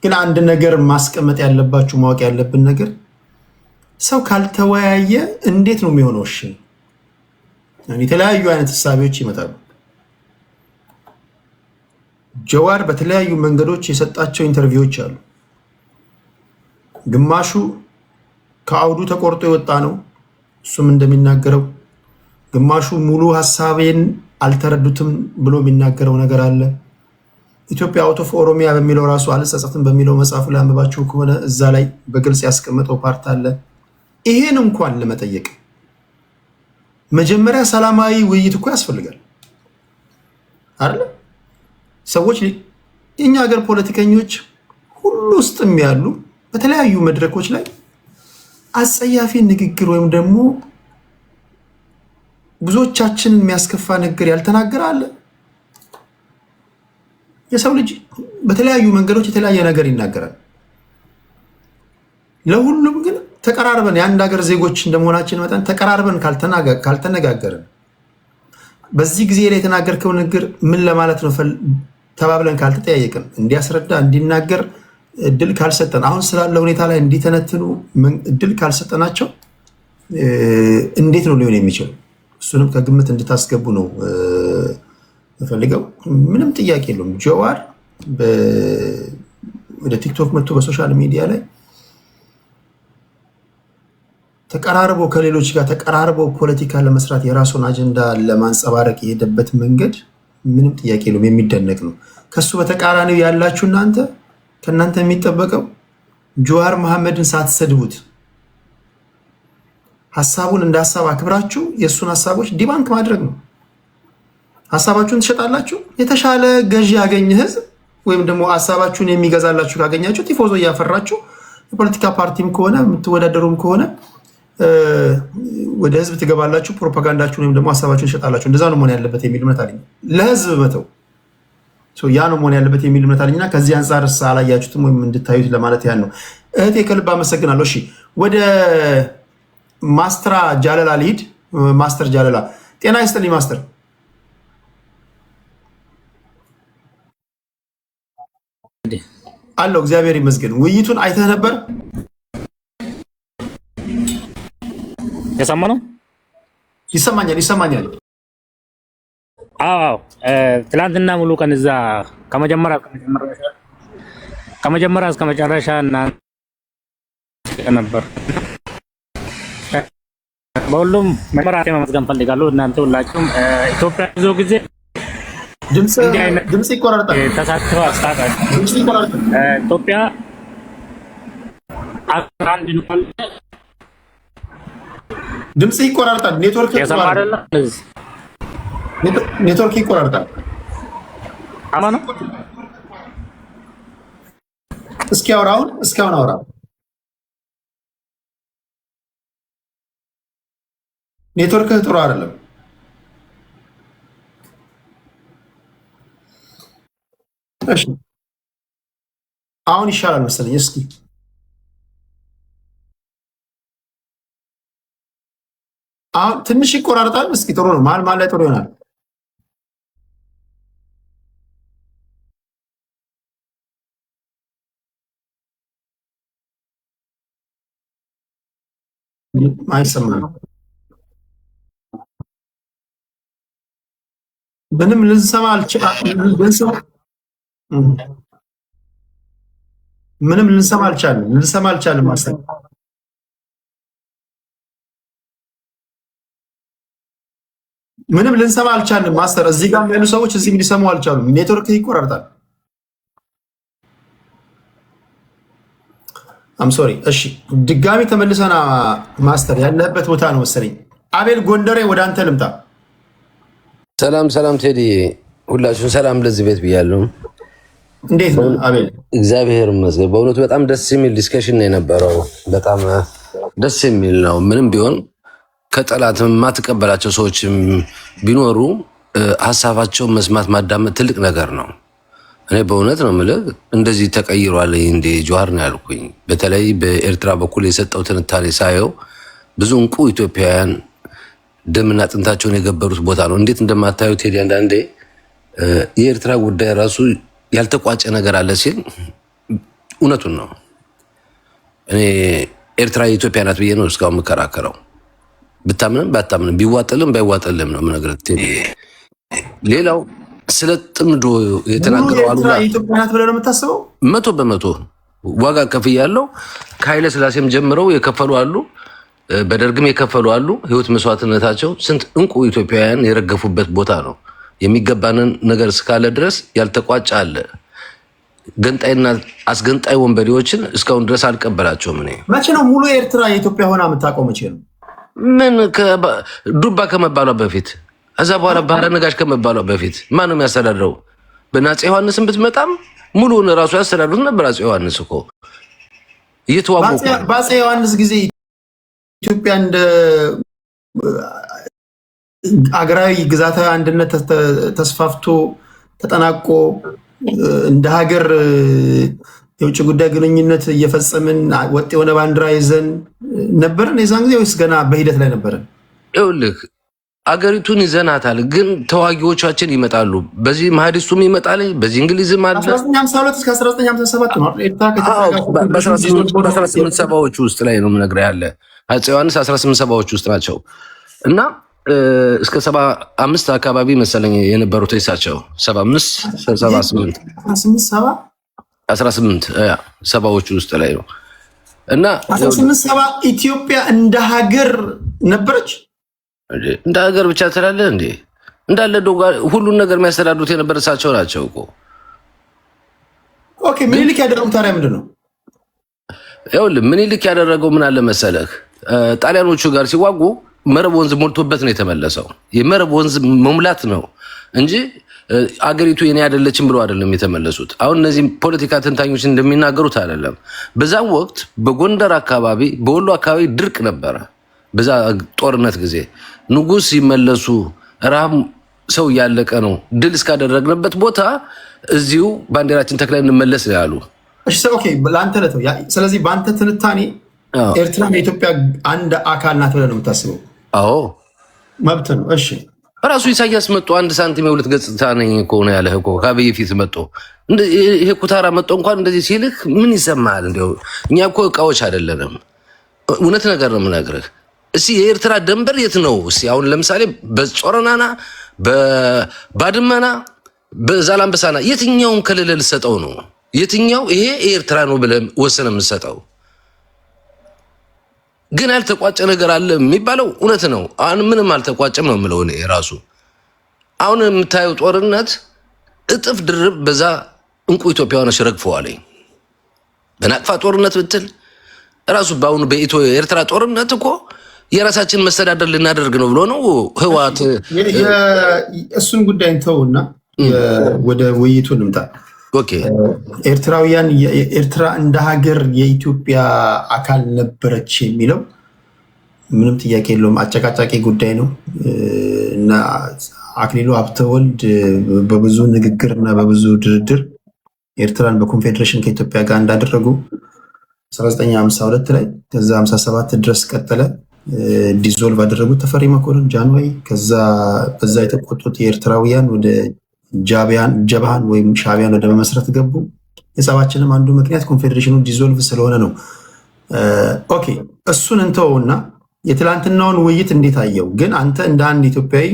ግን አንድ ነገር ማስቀመጥ ያለባችሁ ማወቅ ያለብን ነገር ሰው ካልተወያየ እንዴት ነው የሚሆነው? እሺ የተለያዩ አይነት ሀሳቦች ይመጣሉ። ጀዋር በተለያዩ መንገዶች የሰጣቸው ኢንተርቪዎች አሉ። ግማሹ ከአውዱ ተቆርጦ የወጣ ነው፣ እሱም እንደሚናገረው። ግማሹ ሙሉ ሀሳቤን አልተረዱትም ብሎ የሚናገረው ነገር አለ። ኢትዮጵያ አውት ኦፍ ኦሮሚያ በሚለው ራሱ አልጸጸትም በሚለው መጽሐፉ ላይ አንብባችሁ ከሆነ እዛ ላይ በግልጽ ያስቀመጠው ፓርት አለ። ይሄን እንኳን ለመጠየቅ መጀመሪያ ሰላማዊ ውይይት እኮ ያስፈልጋል አይደል? ሰዎች የኛ ሀገር ፖለቲከኞች ሁሉ ውስጥም ያሉ በተለያዩ መድረኮች ላይ አጸያፊ ንግግር ወይም ደግሞ ብዙዎቻችንን የሚያስከፋ ንግግር ያልተናገረ አለ። የሰው ልጅ በተለያዩ መንገዶች የተለያየ ነገር ይናገራል። ለሁሉም ግን ተቀራርበን የአንድ ሀገር ዜጎች እንደመሆናችን መጠን ተቀራርበን ካልተነጋገርን በዚህ ጊዜ ላይ የተናገርከው ንግግር ምን ለማለት ነው ተባብለን ካልተጠያየቅን እንዲያስረዳ እንዲናገር እድል ካልሰጠን አሁን ስላለ ሁኔታ ላይ እንዲተነትኑ እድል ካልሰጠናቸው እንዴት ነው ሊሆን የሚችለው? እሱንም ከግምት እንድታስገቡ ነው ፈልገው። ምንም ጥያቄ የለውም። ጀዋር ወደ ቲክቶክ መጥቶ በሶሻል ሚዲያ ላይ ተቀራርቦ ከሌሎች ጋር ተቀራርቦ ፖለቲካ ለመስራት የራሱን አጀንዳ ለማንጸባረቅ የሄደበት መንገድ ምንም ጥያቄ የለውም፣ የሚደነቅ ነው። ከሱ በተቃራኒው ያላችሁ ከእናንተ የሚጠበቀው ጀዋር መሐመድን ሳትሰድቡት ሐሳቡን እንደ ሐሳብ አክብራችሁ የእሱን ሐሳቦች ዲባንክ ማድረግ ነው። ሐሳባችሁን ትሸጣላችሁ። የተሻለ ገዢ ያገኘ ህዝብ ወይም ደግሞ ሐሳባችሁን የሚገዛላችሁ ካገኛችሁ ቲፎዞ እያፈራችሁ የፖለቲካ ፓርቲም ከሆነ የምትወዳደሩም ከሆነ ወደ ህዝብ ትገባላችሁ። ፕሮፓጋንዳችሁን ወይም ደግሞ ሐሳባችሁን ትሸጣላችሁ። እንደዛ ነው መሆን ያለበት የሚል እምነት አለኝ። ለህዝብ መተው ያ ነው መሆን ያለበት የሚል እምነት አለኝና ከዚህ አንጻር አላያችሁትም ወይም እንድታዩት ለማለት ያን ነው። እህቴ ከልብ አመሰግናለሁ። እሺ ወደ ማስተር ጃለላ ልሂድ። ማስተር ጃለላ ጤና ይስጥልኝ ማስተር። አለው እግዚአብሔር ይመስገን። ውይይቱን አይተህ ነበር? የሰማ ነው? ይሰማኛል። አዎ ትላንትና ሙሉ ቀን እዛ ከመጀመሪያ እስከ መጨረሻ እና ነበር። በሁሉም መመራቴ መመስገን ፈልጋለሁ። እናንተ ሁላችሁም ኢትዮጵያ ብዙ ጊዜ ድምጽ ይቆራረጣል። ተሳትፎ አስታጣች ኢትዮጵያ አንድ ነው። ድምጽ ይቆራረጣል። ኔትወርክ ይቆራረጣል። አማኑ እስኪ አውራ። ኔትወርክ ጥሩ አይደለም። እሺ አሁን ይሻላል መሰለኝ። እስኪ አሁን ትንሽ ይቆራረጣል። እስኪ ጥሩ ነው። መሀል ላይ ጥሩ ይሆናል። አይሰማም። ምንም ልንሰማ አልቻልንም። ማስተር ምንም ልንሰማ አልቻልንም። ማስተር እዚህ ጋር ያሉ ሰዎች እዚህ ሊሰሙ አልቻሉም። ኔትወርክ ይቆራርጣል። አም ሶሪ። እሺ ድጋሚ ተመልሰና ማስተር ያለበት ቦታ ነው መሰለኝ። አቤል ጎንደሬ ወደ አንተ ልምጣ። ሰላም ቴዲ፣ ሁላችሁም ሰላም ለዚህ ቤት ብያለሁ። እንዴት ነው አቤል? እግዚአብሔር ይመስገን። በእውነቱ በጣም ደስ የሚል ዲስከሽን ነው የነበረው። በጣም ደስ የሚል ነው። ምንም ቢሆን ከጠላት የማትቀበላቸው ሰዎችም ቢኖሩ ሀሳባቸውን መስማት ማዳመጥ ትልቅ ነገር ነው። እኔ በእውነት ነው የምልህ እንደዚህ ተቀይሯል እንደ ጀዋር ነው ያልኩኝ። በተለይ በኤርትራ በኩል የሰጠው ትንታኔ ሳየው ብዙ እንቁ ኢትዮጵያውያን ደምና ጥንታቸውን የገበሩት ቦታ ነው። እንዴት እንደማታዩ ቴዲ፣ አንዳንዴ የኤርትራ ጉዳይ ራሱ ያልተቋጨ ነገር አለ ሲል እውነቱን ነው። እኔ ኤርትራ የኢትዮጵያ ናት ብዬ ነው እስካሁን የምከራከረው። ብታምንም ባታምንም ቢዋጥልም ባይዋጥልም ነው የምነግርህ ቴዲ። ሌላው ስለ ጥምዶ የተናገረው አሉላ የኢትዮጵያ ናት ብለህ ነው የምታስበው? 100% ዋጋ ከፍያለሁ። ከኃይለ ሥላሴም ጀምረው የከፈሉ አሉ፣ በደርግም የከፈሉ አሉ። ህይወት መስዋዕትነታቸው ስንት እንቁ ኢትዮጵያውያን የረገፉበት ቦታ ነው። የሚገባንን ነገር እስካለ ድረስ ያልተቋጨ አለ። ገንጣይና አስገንጣይ ወንበዴዎችን እስካሁን ድረስ አልቀበላቸውም። እኔ መቼ ነው ሙሉ ኤርትራ የኢትዮጵያ ሆና የምታውቀው? መቼ ነው? ምን ዱባ ከመባሏ በፊት እዛ በኋላ ባህረ ነጋሽ ከመባሏ በፊት ማንም ያስተዳድረው? በአፄ ዮሐንስም ብትመጣም ሙሉውን ራሱ ያስተዳድሩት ነበር። አፄ ዮሐንስ እኮ እየተዋጉ በአፄ ዮሐንስ ጊዜ ኢትዮጵያ እንደ አገራዊ ግዛታዊ አንድነት ተስፋፍቶ ተጠናቆ እንደ ሀገር የውጭ ጉዳይ ግንኙነት እየፈጸምን ወጥ የሆነ ባንዲራ ይዘን ነበርን የዛን ጊዜ ወይስ ገና በሂደት ላይ ነበርን? ይኸውልህ አገሪቱን ይዘናታል፣ ግን ተዋጊዎቻችን ይመጣሉ። በዚህ ማህዲስቱም ይመጣል፣ በዚህ እንግሊዝም አለ። 1952 እስከ 1957 ነው በ1870ዎቹ ውስጥ ላይ ነው የምነግርህ ያለ አፄ ዮሐንስ 1870ዎቹ ውስጥ ናቸው እና እስከ 75 አካባቢ መሰለኝ የነበሩት እሳቸው 75 78 18 70ዎቹ ውስጥ ላይ ነው እና 1870 ኢትዮጵያ እንደ ሀገር ነበረች። እንደ ሀገር ብቻ ትላለህ እንዴ? እንዳለ ሁሉን ነገር የሚያስተዳድሩት የነበረ እሳቸው ናቸው እኮ። ኦኬ ምኒልክ ያደረጉት ታዲያ ምንድን ነው? ይኸውልህ ምኒልክ ያደረገው ምን አለ መሰለህ? ጣሊያኖቹ ጋር ሲዋጉ መረብ ወንዝ ሞልቶበት ነው የተመለሰው። የመረብ ወንዝ መሙላት ነው እንጂ አገሪቱ የኔ አይደለችም ብሎ አይደለም የተመለሱት። አሁን እነዚህ ፖለቲካ ተንታኞች እንደሚናገሩት አይደለም። በዛም ወቅት በጎንደር አካባቢ፣ በወሎ አካባቢ ድርቅ ነበረ። በዛ ጦርነት ጊዜ ንጉስ ሲመለሱ ረሃብ ሰው እያለቀ ነው፣ ድል እስካደረግንበት ቦታ እዚሁ ባንዲራችን ተክለን እንመለስ ነው ያሉ። እሺ ኦኬ ለአንተ ለተው። ስለዚህ በአንተ ትንታኔ ኤርትራ የኢትዮጵያ አንድ አካል ናት ብለህ ነው የምታስበው? አዎ መብት ነው። እሺ ራሱ ኢሳያስ መጥቶ 1 ሳንቲም የሁለት ገጽታ ነኝ እኮ ነው ያለህ እኮ። ከአብይ ፊት መጥቶ ይሄ ኩታራ መጥቶ እንኳን እንደዚህ ሲልህ ምን ይሰማሃል? እንደው እኛ እኮ እቃዎች አይደለንም። እውነት ነገር ነው የምነግርህ። እስኪ የኤርትራ ድንበር የት ነው? እስኪ አሁን ለምሳሌ በጾረናና በባድመና በዛላምበሳና የትኛውን ክልል ልሰጠው ነው? የትኛው ይሄ ኤርትራ ነው ብለህ ወሰነ የምትሰጠው? ግን ያልተቋጨ ነገር አለ የሚባለው እውነት ነው። አሁን ምንም አልተቋጨም ነው የምለው እኔ ራሱ። አሁን የምታየው ጦርነት እጥፍ ድርብ በዛ እንቁ ኢትዮጵያውያኖች ረግፈዋል። በናቅፋ ጦርነት ብትል ራሱ በአሁኑ በኢትዮ ኤርትራ ጦርነት እኮ የራሳችን መስተዳደር ልናደርግ ነው ብሎ ነው ህወሓት። እሱን ጉዳይ እንተውና ወደ ውይይቱ ልምጣ። ኦኬ ኤርትራውያን ኤርትራ እንደ ሀገር የኢትዮጵያ አካል ነበረች የሚለው ምንም ጥያቄ የለውም፣ አጨቃጫቂ ጉዳይ ነው እና አክሊሉ ሀብተወልድ በብዙ ንግግር እና በብዙ ድርድር ኤርትራን በኮንፌዴሬሽን ከኢትዮጵያ ጋር እንዳደረጉ 1952 ላይ ከዛ 57 ድረስ ቀጠለ። ዲዞልቭ አደረጉት ተፈሪ መኮንን ጃንሆይ። ከዛ በዛ የተቆጡት የኤርትራውያን ወደ ጀብሃን ወይም ሻዕቢያን ወደ መመስረት ገቡ። የጸባችንም አንዱ ምክንያት ኮንፌዴሬሽኑ ዲዞልቭ ስለሆነ ነው። ኦኬ እሱን እንተውና የትላንትናውን ውይይት እንዴት አየው? ግን አንተ እንደ አንድ ኢትዮጵያዊ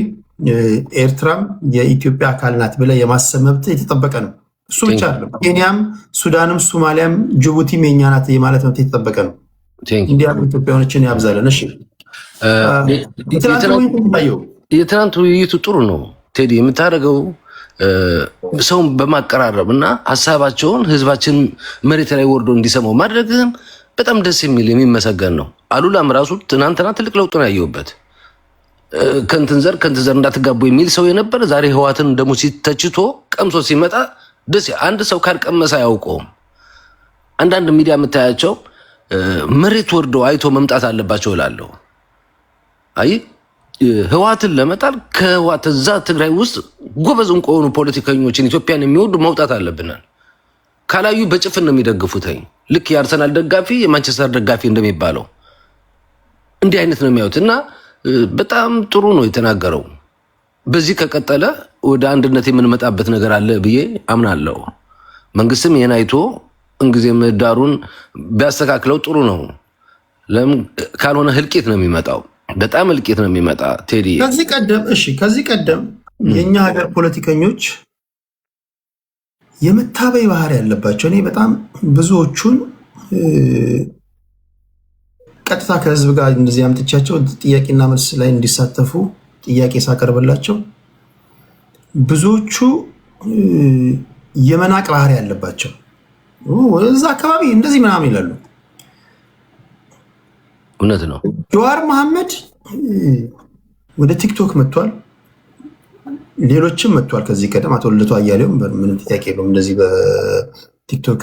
ኤርትራም የኢትዮጵያ አካል ናት ብለህ የማሰብ መብት የተጠበቀ ነው። እሱ ብቻ አይደለም፣ ኬንያም፣ ሱዳንም፣ ሶማሊያም፣ ጅቡቲም የኛ ናት የማለት መብት የተጠበቀ ነው። እንዲህ ያሉ ኢትዮጵያውያኖችን ያብዛለን። እሺ የትናንት ውይይቱ ጥሩ ነው ቴዲ። የምታደርገው ሰውን በማቀራረብ እና ሀሳባቸውን ህዝባችን መሬት ላይ ወርዶ እንዲሰማው ማድረግም በጣም ደስ የሚል የሚመሰገን ነው። አሉላም ራሱ ትናንትና ትልቅ ለውጥ ነው ያየሁበት። ከንትን ዘር እንዳትጋቡ የሚል ሰው የነበረ ዛሬ ህወሓትን ደግሞ ሲተችቶ ቀምሶ ሲመጣ ደስ። አንድ ሰው ካልቀመሰ አያውቀውም። አንዳንድ ሚዲያ የምታያቸው መሬት ወርዶ አይቶ መምጣት አለባቸው እላለሁ። አይ ህወሓትን ለመጣል ከህወሓት እዛ ትግራይ ውስጥ ጎበዝ እንቁ የሆኑ ፖለቲከኞችን ኢትዮጵያን የሚወዱ መውጣት አለብናል። ካላዩ በጭፍን ነው የሚደግፉት። ልክ የአርሰናል ደጋፊ የማንቸስተር ደጋፊ እንደሚባለው እንዲህ አይነት ነው የሚያዩት። እና በጣም ጥሩ ነው የተናገረው። በዚህ ከቀጠለ ወደ አንድነት የምንመጣበት ነገር አለ ብዬ አምናለሁ። መንግስትም ይህን አይቶ እንጊዜ ምህዳሩን ቢያስተካክለው ጥሩ ነው። ለምን ካልሆነ ህልቂት ነው የሚመጣው፣ በጣም ህልቂት ነው የሚመጣ ቴዲ። ከዚህ ቀደም የኛ ሀገር ፖለቲከኞች የመታበይ ባህሪ ያለባቸው፣ እኔ በጣም ብዙዎቹን ቀጥታ ከህዝብ ጋር እንደዚህ አምጥቻቸው ጥያቄና መልስ ላይ እንዲሳተፉ ጥያቄ ሳቀርብላቸው ብዙዎቹ የመናቅ ባህሪ ያለባቸው፣ እዛ አካባቢ እንደዚህ ምናምን ይላሉ። እውነት ነው። ጀዋር መሐመድ ወደ ቲክቶክ መጥቷል፣ ሌሎችም መጥቷል። ከዚህ ቀደም አቶ ልደቱ አያሌውም ምንም ጥያቄ የለውም እንደዚህ በቲክቶክ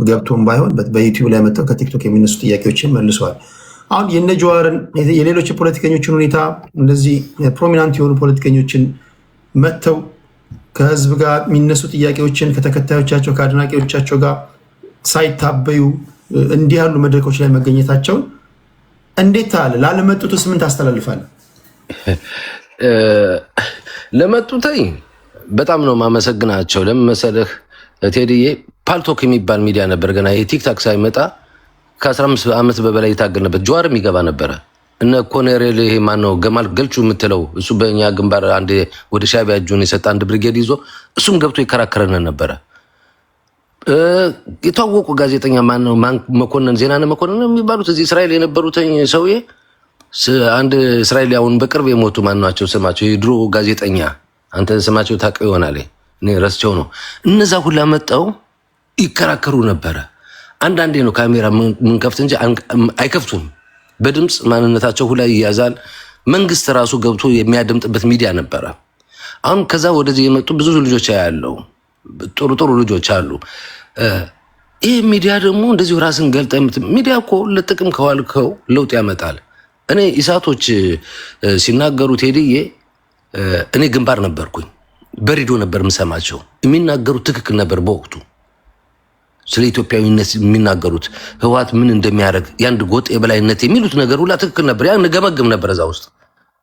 ገብቶም ባይሆን በዩቲዩብ ላይ መጥተው ከቲክቶክ የሚነሱ ጥያቄዎችን መልሰዋል። አሁን የነ ጀዋርን የሌሎች ፖለቲከኞችን ሁኔታ እንደዚህ ፕሮሚናንት የሆኑ ፖለቲከኞችን መጥተው ከህዝብ ጋር የሚነሱ ጥያቄዎችን ከተከታዮቻቸው ከአድናቂዎቻቸው ጋር ሳይታበዩ እንዲህ ያሉ መድረኮች ላይ መገኘታቸውን እንዴት ታለ? ላለመጡትስ ምን ታስተላልፋለህ? ለመጡትኝ በጣም ነው ማመሰግናቸው። ለምን መሰለህ ቴዲዬ፣ ፓልቶክ የሚባል ሚዲያ ነበር ገና የቲክታክ ሳይመጣ ከ15 ዓመት በበላይ የታገልንበት። ጀዋርም ይገባ ነበረ። እነ ኮሎኔል ይሄ ማነው ገማል ገልቹ የምትለው እሱ በእኛ ግንባር አንድ ወደ ሻዕቢያ እጁን የሰጠ አንድ ብሪጌድ ይዞ እሱም ገብቶ ይከራከረን ነበረ። የታወቁ ጋዜጠኛ ማን ነው? መኮንን ዜናነህ መኮንን የሚባሉት እዚህ እስራኤል የነበሩት ሰውዬ አንድ እስራኤላውን በቅርብ የሞቱ ማን ናቸው ስማቸው? የድሮ ጋዜጠኛ አንተ ስማቸው ታውቀው ይሆናል፣ እኔ ረስቸው ነው። እነዛ ሁላ መጣው ይከራከሩ ነበረ። አንዳንዴ ነው ካሜራ ምንከፍት እንጂ አይከፍቱም። በድምፅ ማንነታቸው ሁላ ይያዛል። መንግስት ራሱ ገብቶ የሚያደምጥበት ሚዲያ ነበረ። አሁን ከዛ ወደዚህ የመጡ ብዙ ልጆች ያለው ጥሩ ጥሩ ልጆች አሉ። ይህ ሚዲያ ደግሞ እንደዚሁ ራስን ገልጠ ሚዲያ እኮ ለጥቅም ከዋልከው ለውጥ ያመጣል። እኔ ኢሳቶች ሲናገሩ ቴዲዬ እኔ ግንባር ነበርኩኝ፣ በሬዲዮ ነበር የምሰማቸው። የሚናገሩት ትክክል ነበር። በወቅቱ ስለ ኢትዮጵያዊነት የሚናገሩት ህወሓት ምን እንደሚያደርግ የአንድ ጎጥ የበላይነት የሚሉት ነገር ሁላ ትክክል ነበር። ያን ገመግም ነበር እዛ ውስጥ።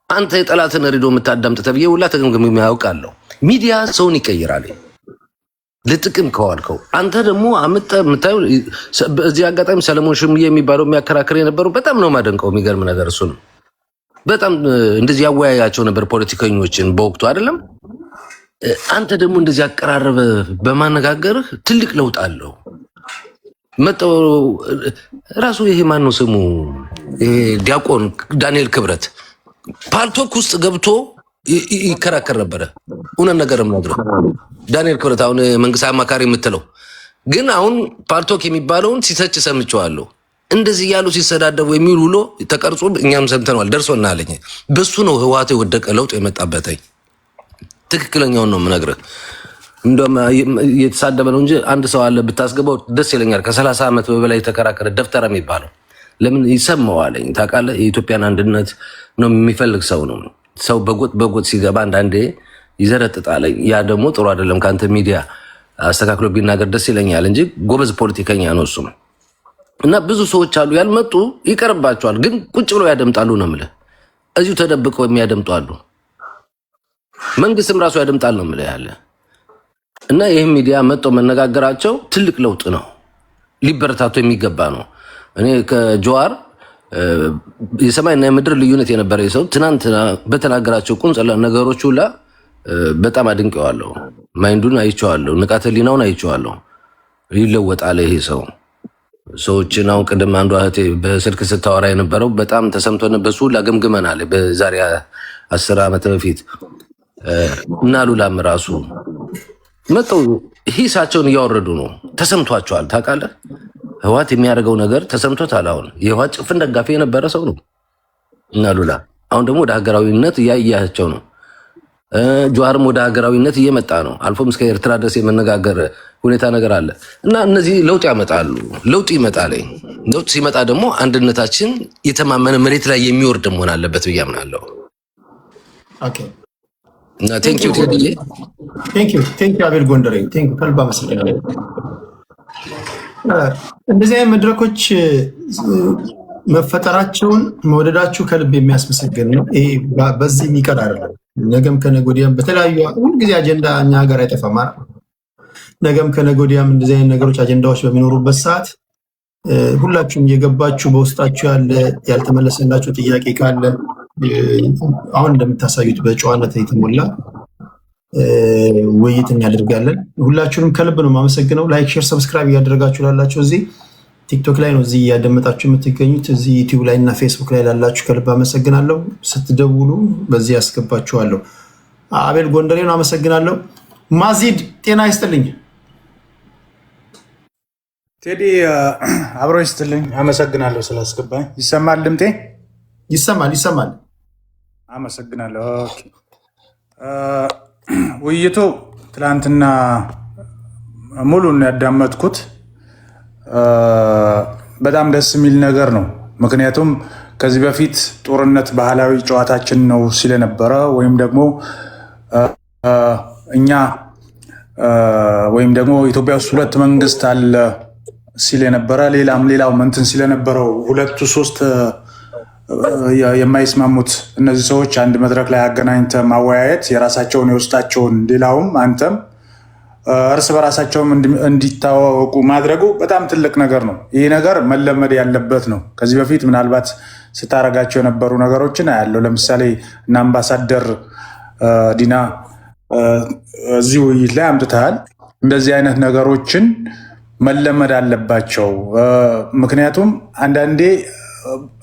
አንተ የጠላትን ሬዲዮ የምታዳምጥ ተብዬ ሁላ ተገምግም የሚያውቃለሁ። ሚዲያ ሰውን ይቀይራል ለጥቅም ከዋልከው። አንተ ደግሞ የምታየው በዚህ አጋጣሚ ሰለሞን ሽምዬ የሚባለው የሚያከራክር የነበረው በጣም ነው ማደንቀው። የሚገርም ነገር እሱ ነው። በጣም እንደዚህ ያወያያቸው ነበር ፖለቲከኞችን በወቅቱ አይደለም። አንተ ደግሞ እንደዚህ አቀራረበ በማነጋገርህ ትልቅ ለውጥ አለው። መጣው ራሱ ይሄ ማን ነው ስሙ? ዲያቆን ዳንኤል ክብረት ፓልቶክ ውስጥ ገብቶ ይከራከር ነበረ። እውነት ነገርም ነው። ዳንኤል ክብረት አሁን መንግስት አማካሪ የምትለው ግን አሁን ፓልቶክ የሚባለውን ሲሰጭ ሰምቼዋለሁ። እንደዚህ ያሉ ሲሰዳደቡ የሚል ውሎ ተቀርጾ እኛም ሰምተናል፣ ደርሶና አለኝ። በሱ ነው ህወሓት የወደቀ ለውጥ የመጣበትኝ። ትክክለኛውን ነው የምነግርህ። እንደውም እየተሳደበ ነው እንጂ አንድ ሰው አለ ብታስገባው ደስ ይለኛል። ከ30 ዓመት በላይ የተከራከረ ደፍተር የሚባለው ለምን ይሰማዋለኝ ታውቃለህ? የኢትዮጵያን አንድነት ነው የሚፈልግ ሰው ነው። ሰው በጎጥ ሲገባ አንዳንዴ ይዘረጥጣለኝ። ያ ደግሞ ጥሩ አይደለም። ከአንተ ሚዲያ አስተካክሎ ቢናገር ደስ ይለኛል እንጂ ጎበዝ ፖለቲከኛ ነው እሱም። እና ብዙ ሰዎች አሉ ያልመጡ ይቀርባቸዋል፣ ግን ቁጭ ብለው ያደምጣሉ ነው የምልህ። እዚሁ ተደብቀው የሚያደምጡ አሉ። መንግስትም ራሱ ያደምጣል ነው የምልህ ያለ። እና ይህ ሚዲያ መጥቶ መነጋገራቸው ትልቅ ለውጥ ነው፣ ሊበረታቱ የሚገባ ነው። እኔ ከጀዋር የሰማይና የምድር ልዩነት የነበረ ሰው ትናንት በተናገራቸው ቁንጽላ ነገሮች ሁላ በጣም አድንቀዋለሁ። ማይንዱን አይቼዋለሁ፣ ንቃተ ህሊናውን አይቼዋለሁ። ይለወጣል ይሄ ሰው። ሰዎችን አሁን ቅድም አንዷ እህቴ በስልክ ስታወራ የነበረው በጣም ተሰምቶን በሱ ሁላ ገምግመናል። በዛሬ 10 ዓመት በፊት እና ሉላም ራሱ መጥተው ሂሳቸውን እያወረዱ ነው። ተሰምቷቸዋል። ታውቃለህ ህወሓት የሚያደርገው ነገር ተሰምቶታል። አሁን የህወሓት ጭፍን ደጋፊ የነበረ ሰው ነው እና ሉላ አሁን ደግሞ ወደ ሀገራዊነት እያያቸው ነው። ጀዋርም ወደ ሀገራዊነት እየመጣ ነው። አልፎም እስከ ኤርትራ ድረስ የመነጋገር ሁኔታ ነገር አለ እና እነዚህ ለውጥ ያመጣሉ። ለውጥ ይመጣል። ለውጥ ሲመጣ ደግሞ አንድነታችን የተማመነ መሬት ላይ የሚወርድ መሆን አለበት ብዬ አምናለሁ። ኦኬ እና ቴንክ ዩ ቴዲዬ፣ ቴንክ ዩ አቤል ጎንደሬ፣ ቴንክ ዩ ከልብ አመሰግናለሁ። እንደዚህ አይነት መድረኮች መፈጠራቸውን መውደዳችሁ ከልብ የሚያስመሰግን ነው። ይሄ በዚህ የሚቀር አይደለም። ነገም ከነገ ወዲያም በተለያዩ ሁልጊዜ አጀንዳ እኛ ሀገር አይጠፋም። ነገም ከነገ ወዲያም እንደዚህ አይነት ነገሮች አጀንዳዎች በሚኖሩበት ሰዓት ሁላችሁም እየገባችሁ በውስጣችሁ ያለ ያልተመለሰላችሁ ጥያቄ ካለ አሁን እንደምታሳዩት በጨዋነት የተሞላ ውይይት እናደርጋለን። ሁላችሁንም ከልብ ነው የማመሰግነው። ላይክ፣ ሼር፣ ሰብስክራይብ እያደረጋችሁ ላላችሁ እዚህ ቲክቶክ ላይ ነው እዚህ እያደመጣችሁ የምትገኙት፣ እዚህ ዩቲዩብ ላይ እና ፌስቡክ ላይ ላላችሁ ከልብ አመሰግናለሁ። ስትደውሉ በዚህ ያስገባችኋለሁ። አቤል ጎንደሬን አመሰግናለሁ። ማዚድ ጤና ይስጥልኝ። ቴዲ አብሮ ይስጥልኝ። አመሰግናለሁ ስላስገባኝ። ይሰማል ድምጤ? ይሰማል። አመሰግናለሁ። ኦኬ ውይይቱ ትላንትና ሙሉን ያዳመጥኩት በጣም ደስ የሚል ነገር ነው። ምክንያቱም ከዚህ በፊት ጦርነት ባህላዊ ጨዋታችን ነው ሲለነበረ ወይም ደግሞ እኛ ወይም ደግሞ ኢትዮጵያ ውስጥ ሁለት መንግስት አለ ሲል የነበረ ሌላው መንትን ሲለነበረው ሁለቱ ሶስት የማይስማሙት እነዚህ ሰዎች አንድ መድረክ ላይ አገናኝተ ማወያየት የራሳቸውን የውስጣቸውን ሌላውም አንተም እርስ በራሳቸውም እንዲታወቁ ማድረጉ በጣም ትልቅ ነገር ነው። ይህ ነገር መለመድ ያለበት ነው። ከዚህ በፊት ምናልባት ስታረጋቸው የነበሩ ነገሮችን አያለው። ለምሳሌ እና አምባሳደር ዲና እዚህ ውይይት ላይ አምጥተሃል። እንደዚህ አይነት ነገሮችን መለመድ አለባቸው። ምክንያቱም አንዳንዴ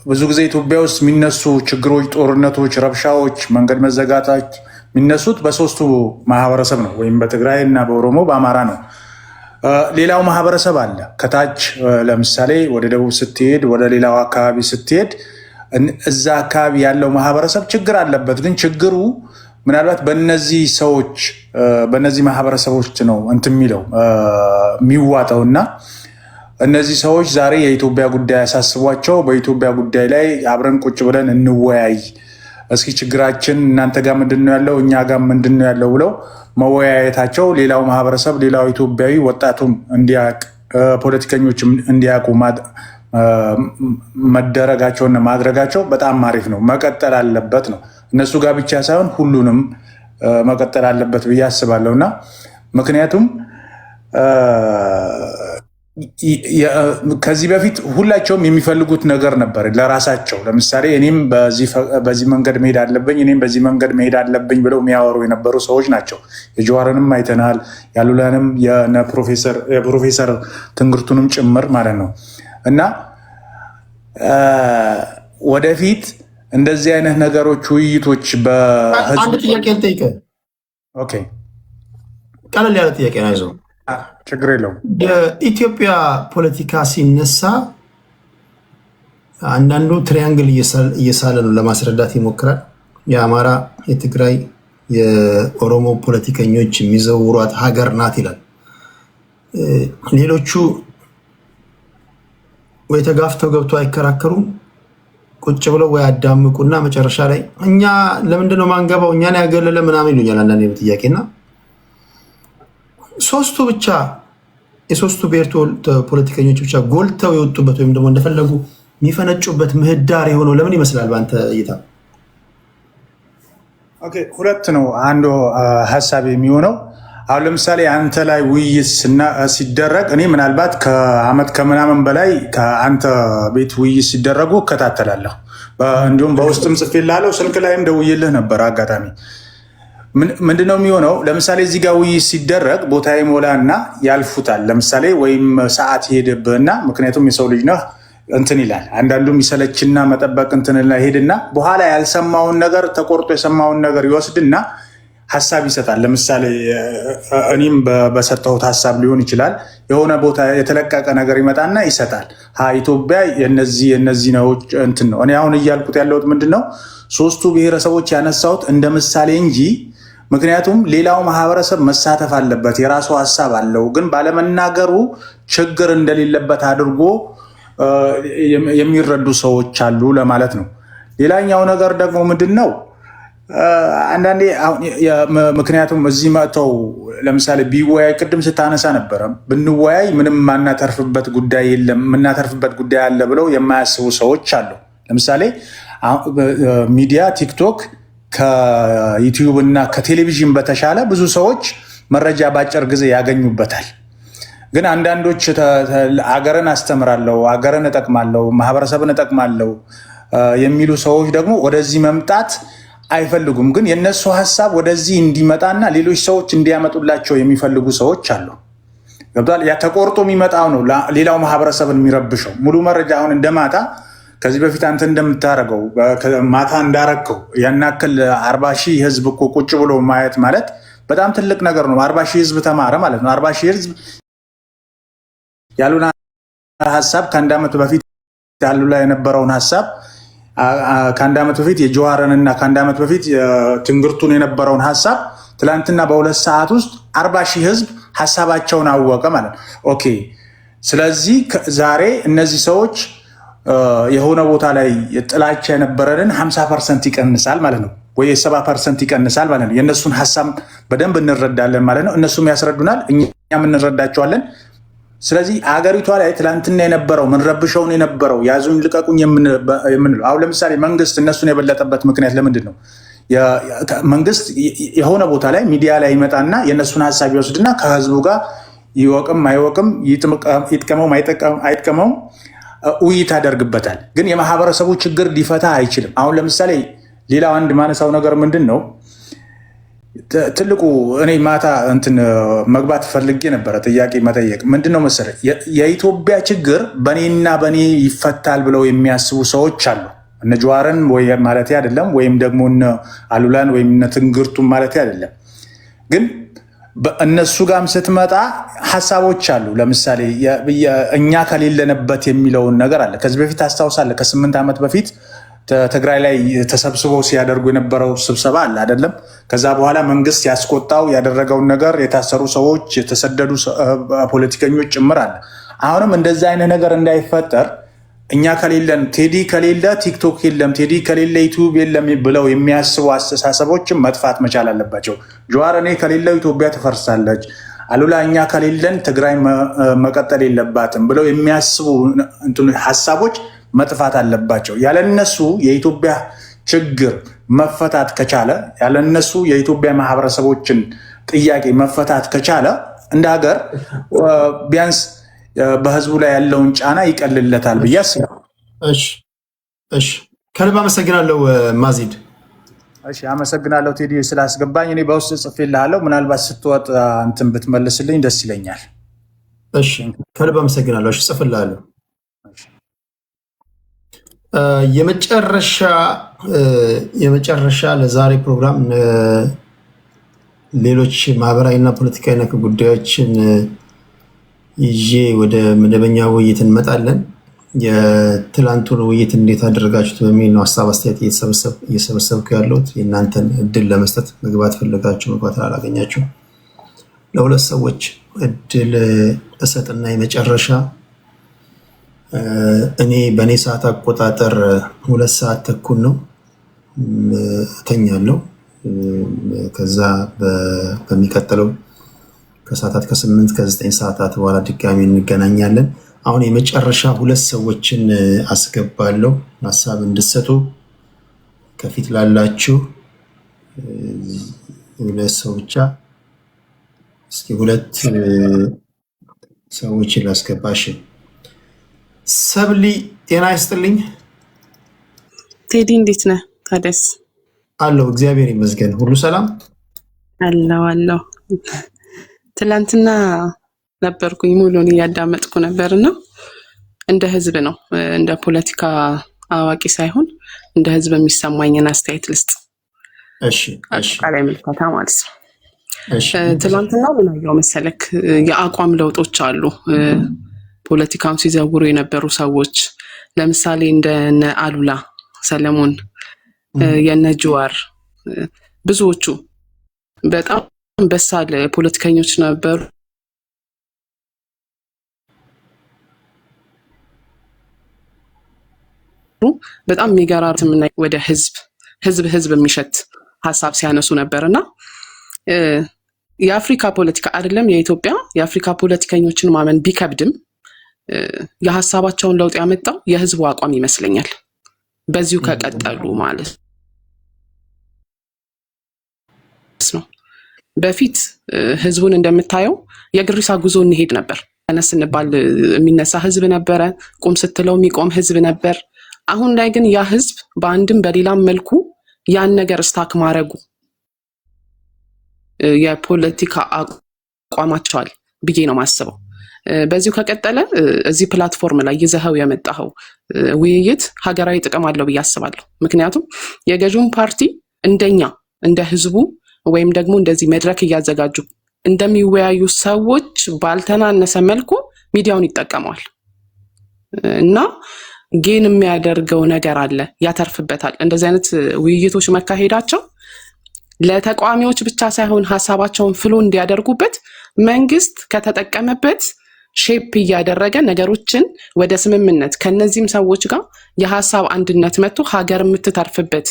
ብዙ ጊዜ ኢትዮጵያ ውስጥ የሚነሱ ችግሮች፣ ጦርነቶች፣ ረብሻዎች፣ መንገድ መዘጋታች የሚነሱት በሶስቱ ማህበረሰብ ነው፣ ወይም በትግራይ እና በኦሮሞ በአማራ ነው። ሌላው ማህበረሰብ አለ ከታች። ለምሳሌ ወደ ደቡብ ስትሄድ፣ ወደ ሌላው አካባቢ ስትሄድ እዛ አካባቢ ያለው ማህበረሰብ ችግር አለበት። ግን ችግሩ ምናልባት በእነዚህ ሰዎች በእነዚህ ማህበረሰቦች ነው እንትን የሚለው የሚዋጠው እና እነዚህ ሰዎች ዛሬ የኢትዮጵያ ጉዳይ ያሳስቧቸው በኢትዮጵያ ጉዳይ ላይ አብረን ቁጭ ብለን እንወያይ፣ እስኪ ችግራችን እናንተ ጋር ምንድነው ያለው እኛ ጋር ምንድነው ያለው ብለው መወያየታቸው ሌላው ማህበረሰብ ሌላው ኢትዮጵያዊ ወጣቱም እንዲያውቅ ፖለቲከኞችም እንዲያውቁ መደረጋቸውና ማድረጋቸው በጣም አሪፍ ነው። መቀጠል አለበት ነው። እነሱ ጋር ብቻ ሳይሆን ሁሉንም መቀጠል አለበት ብዬ አስባለሁ እና ምክንያቱም ከዚህ በፊት ሁላቸውም የሚፈልጉት ነገር ነበር ለራሳቸው። ለምሳሌ እኔም በዚህ መንገድ መሄድ አለብኝ፣ እኔም በዚህ መንገድ መሄድ አለብኝ ብለው የሚያወሩ የነበሩ ሰዎች ናቸው። የጀዋርንም አይተናል፣ ያሉላንም የፕሮፌሰር ትንግርቱንም ጭምር ማለት ነው እና ወደፊት እንደዚህ አይነት ነገሮች ውይይቶች አንድ ጥያቄ ልጠይቅህ። ኦኬ፣ ቀለል ያለ ጥያቄ ነው። ይዘው ችግር የለውም። የኢትዮጵያ ፖለቲካ ሲነሳ አንዳንዱ ትሪያንግል እየሳለ ነው ለማስረዳት ይሞክራል። የአማራ፣ የትግራይ፣ የኦሮሞ ፖለቲከኞች የሚዘውሯት ሀገር ናት ይላል። ሌሎቹ ወይ ተጋፍተው ገብቶ አይከራከሩም፣ ቁጭ ብለው ወይ አዳምቁና መጨረሻ ላይ እኛ ለምንድነው ማንገባው እኛን ያገለለ ምናምን ይሉኛል አንዳንዴ ጥያቄና ሶስቱ ብቻ የሶስቱ ብሔር ፖለቲከኞች ብቻ ጎልተው የወጡበት ወይም ደግሞ እንደፈለጉ የሚፈነጩበት ምህዳር የሆነው ለምን ይመስላል በአንተ እይታ? ኦኬ፣ ሁለት ነው አንዱ ሀሳብ የሚሆነው። አሁን ለምሳሌ አንተ ላይ ውይይት ሲደረግ እኔ ምናልባት ከአመት ከምናምን በላይ ከአንተ ቤት ውይይት ሲደረጉ እከታተላለሁ። እንዲሁም በውስጥም ጽፌልሃለሁ፣ ስልክ ላይም ደውዬልህ ነበር። አጋጣሚ ምንድነው የሚሆነው? ለምሳሌ እዚህ ጋር ውይይት ሲደረግ ቦታ ይሞላና ያልፉታል። ለምሳሌ ወይም ሰዓት ይሄድብህና ምክንያቱም የሰው ልጅ ነህ እንትን ይላል። አንዳንዱም ይሰለችና መጠበቅ እንትን ሄድና በኋላ ያልሰማውን ነገር ተቆርጦ የሰማውን ነገር ይወስድና ሀሳብ ይሰጣል። ለምሳሌ እኔም በሰጠሁት ሀሳብ ሊሆን ይችላል። የሆነ ቦታ የተለቀቀ ነገር ይመጣና ይሰጣል። ኢትዮጵያ የነዚህ ነው እንትን ነው። እኔ አሁን እያልኩት ያለሁት ምንድን ነው ሶስቱ ብሔረሰቦች ያነሳሁት እንደ ምሳሌ እንጂ ምክንያቱም ሌላው ማህበረሰብ መሳተፍ አለበት፣ የራሱ ሀሳብ አለው። ግን ባለመናገሩ ችግር እንደሌለበት አድርጎ የሚረዱ ሰዎች አሉ ለማለት ነው። ሌላኛው ነገር ደግሞ ምንድን ነው አንዳንዴ ምክንያቱም እዚህ መጥተው ለምሳሌ ቢወያይ ቅድም ስታነሳ ነበረ ብንወያይ ምንም የማናተርፍበት ጉዳይ የለም የምናተርፍበት ጉዳይ አለ ብለው የማያስቡ ሰዎች አሉ። ለምሳሌ ሚዲያ ቲክቶክ ከዩቲዩብ እና ከቴሌቪዥን በተሻለ ብዙ ሰዎች መረጃ በአጭር ጊዜ ያገኙበታል። ግን አንዳንዶች አገርን አስተምራለሁ፣ አገርን እጠቅማለሁ፣ ማህበረሰብን እጠቅማለሁ የሚሉ ሰዎች ደግሞ ወደዚህ መምጣት አይፈልጉም። ግን የነሱ ሀሳብ ወደዚህ እንዲመጣና ሌሎች ሰዎች እንዲያመጡላቸው የሚፈልጉ ሰዎች አሉ። ገብቷል? ያ ተቆርጦ የሚመጣው ነው ሌላው ማህበረሰብን የሚረብሸው። ሙሉ መረጃ አሁን እንደማታ ከዚህ በፊት አንተ እንደምታደርገው ማታ እንዳረግከው ያናክል 40 ሺህ ህዝብ እኮ ቁጭ ብሎ ማየት ማለት በጣም ትልቅ ነገር ነው። 40 ሺህ ህዝብ ተማረ ማለት ነው። 40 ሺህ ህዝብ ያሉና ሀሳብ ከአንድ ዓመት በፊት ያሉላ የነበረውን ሀሳብ ከአንድ ዓመት በፊት የጀዋርን እና ከአንድ ዓመት በፊት ትንግርቱን የነበረውን ሀሳብ ትላንትና በ2 ሰዓት ውስጥ 40 ሺህ ህዝብ ሀሳባቸውን አወቀ ማለት ነው። ኦኬ፣ ስለዚህ ዛሬ እነዚህ ሰዎች የሆነ ቦታ ላይ ጥላቻ የነበረንን 50% ይቀንሳል ማለት ነው፣ ወይ 70% ይቀንሳል ማለት ነው። የእነሱን ሀሳብ በደንብ እንረዳለን ማለት ነው። እነሱም ያስረዱናል፣ እኛም እንረዳቸዋለን። ስለዚህ አገሪቷ ላይ ትላንትና የነበረው ምንረብሸውን የነበረው ያዙኝ ልቀቁኝ የምንለው አሁን ለምሳሌ መንግስት እነሱን የበለጠበት ምክንያት ለምንድን ነው? መንግስት የሆነ ቦታ ላይ ሚዲያ ላይ ይመጣና የእነሱን ሀሳብ ይወስድና ከህዝቡ ጋር ይወቅም አይወቅም ይጥቀመውም አይጥቀመውም ውይይት ያደርግበታል። ግን የማህበረሰቡ ችግር ሊፈታ አይችልም። አሁን ለምሳሌ ሌላው አንድ ማነሳው ነገር ምንድን ነው ትልቁ እኔ ማታ እንትን መግባት ፈልጌ ነበረ ጥያቄ መጠየቅ ምንድነው መሰለህ የኢትዮጵያ ችግር በኔና በኔ ይፈታል ብለው የሚያስቡ ሰዎች አሉ። እነ ጀዋርን ወይ ማለት አይደለም ወይም ደግሞ እነ አሉላን ወይም እነ ትንግርቱን ማለት አይደለም። ግን እነሱ ጋርም ስትመጣ ሐሳቦች አሉ። ለምሳሌ እኛ ከሌለንበት የሚለውን ነገር አለ። ከዚህ በፊት አስታውሳለህ ከ8 ዓመት በፊት ትግራይ ላይ ተሰብስበው ሲያደርጉ የነበረው ስብሰባ አለ አይደለም? ከዛ በኋላ መንግስት ያስቆጣው ያደረገውን ነገር የታሰሩ ሰዎች የተሰደዱ ፖለቲከኞች ጭምር አለ። አሁንም እንደዛ አይነት ነገር እንዳይፈጠር እኛ ከሌለን ቴዲ ከሌለ ቲክቶክ የለም፣ ቴዲ ከሌለ ዩቲዩብ የለም ብለው የሚያስቡ አስተሳሰቦችን መጥፋት መቻል አለባቸው። ጀዋር እኔ ከሌለው ኢትዮጵያ ትፈርሳለች፣ አሉላ እኛ ከሌለን ትግራይ መቀጠል የለባትም ብለው የሚያስቡ ሀሳቦች መጥፋት አለባቸው። ያለነሱ የኢትዮጵያ ችግር መፈታት ከቻለ ያለነሱ የኢትዮጵያ ማህበረሰቦችን ጥያቄ መፈታት ከቻለ እንደ ሀገር ቢያንስ በህዝቡ ላይ ያለውን ጫና ይቀልለታል ብዬ አስባለሁ። እሺ ከልብ አመሰግናለሁ ማዚድ። እሺ አመሰግናለሁ ቴዲ ስላስገባኝ። እኔ በውስጥ ጽፌልሃለሁ፣ ምናልባት ስትወጥ እንትን ብትመልስልኝ ደስ ይለኛል። እሺ ከልብ አመሰግናለሁ። እሺ ጽፍልሃለሁ። የመጨረሻ ለዛሬ ፕሮግራም ሌሎች ማህበራዊና ፖለቲካዊ ነክ ጉዳዮችን ይዤ ወደ መደበኛ ውይይት እንመጣለን። የትላንቱን ውይይት እንዴት አደረጋችሁት በሚል ነው ሀሳብ አስተያየት እየሰበሰብኩ ያለሁት። የእናንተን እድል ለመስጠት መግባት ፈለጋችሁ መግባት አላገኛችሁ ለሁለት ሰዎች እድል እሰጥና የመጨረሻ እኔ በእኔ ሰዓት አቆጣጠር 2 ሰዓት ተኩል ነው እተኛለሁ። ከዛ በሚቀጥለው ከሰዓታት ከ8 ከ9 ሰዓታት በኋላ ድጋሚ እንገናኛለን። አሁን የመጨረሻ 2 ሰዎችን አስገባለሁ ሀሳብ እንድትሰጡ። ከፊት ላላችሁ 2 ሰው ብቻ እስኪ 2 ሰዎችን ላስገባሽ። ሰብሊ ጤና ይስጥልኝ። ቴዲ እንዴት ነህ? ታደስ አለው እግዚአብሔር ይመስገን ሁሉ ሰላም አለው። ትላንትና ነበርኩኝ ሙሉን እያዳመጥኩ ነበርና እንደ ህዝብ ነው እንደ ፖለቲካ አዋቂ ሳይሆን እንደ ህዝብ የሚሰማኝን አስተያየት ልስጥ። እሺ አጠቃላይ ምልከታ ማለት ነው። ትላንትና ምን አየው መሰለክ የአቋም ለውጦች አሉ። ፖለቲካውን ሲዘውሩ የነበሩ ሰዎች ለምሳሌ እንደነ አሉላ ሰለሞን የነ ጀዋር ብዙዎቹ በጣም በሳል ፖለቲከኞች ነበሩ። በጣም የሚገራርም ወደ ህዝብ የሚሸት ሀሳብ ሲያነሱ ነበርና የአፍሪካ ፖለቲካ አይደለም የአፍሪካ ፖለቲከኞችን ማመን ቢከብድም የሀሳባቸውን ለውጥ ያመጣው የህዝቡ አቋም ይመስለኛል። በዚሁ ከቀጠሉ ማለት ነው። በፊት ህዝቡን እንደምታየው የግሪሳ ጉዞ እንሄድ ነበር። ተነስ እንባል የሚነሳ ህዝብ ነበረ፣ ቁም ስትለው የሚቆም ህዝብ ነበር። አሁን ላይ ግን ያ ህዝብ በአንድም በሌላም መልኩ ያን ነገር ስታክ ማድረጉ የፖለቲካ አቋማቸዋል ብዬ ነው ማስበው። በዚሁ ከቀጠለ እዚህ ፕላትፎርም ላይ ይዘኸው የመጣኸው ውይይት ሀገራዊ ጥቅም አለው ብዬ አስባለሁ። ምክንያቱም የገዥውን ፓርቲ እንደኛ እንደ ህዝቡ ወይም ደግሞ እንደዚህ መድረክ እያዘጋጁ እንደሚወያዩ ሰዎች ባልተናነሰ መልኩ ሚዲያውን ይጠቀመዋል እና ጌን የሚያደርገው ነገር አለ፣ ያተርፍበታል። እንደዚህ አይነት ውይይቶች መካሄዳቸው ለተቃዋሚዎች ብቻ ሳይሆን ሀሳባቸውን ፍሎ እንዲያደርጉበት መንግስት ከተጠቀመበት ሼፕ እያደረገ ነገሮችን ወደ ስምምነት ከነዚህም ሰዎች ጋር የሀሳብ አንድነት መጥቶ ሀገር የምትተርፍበት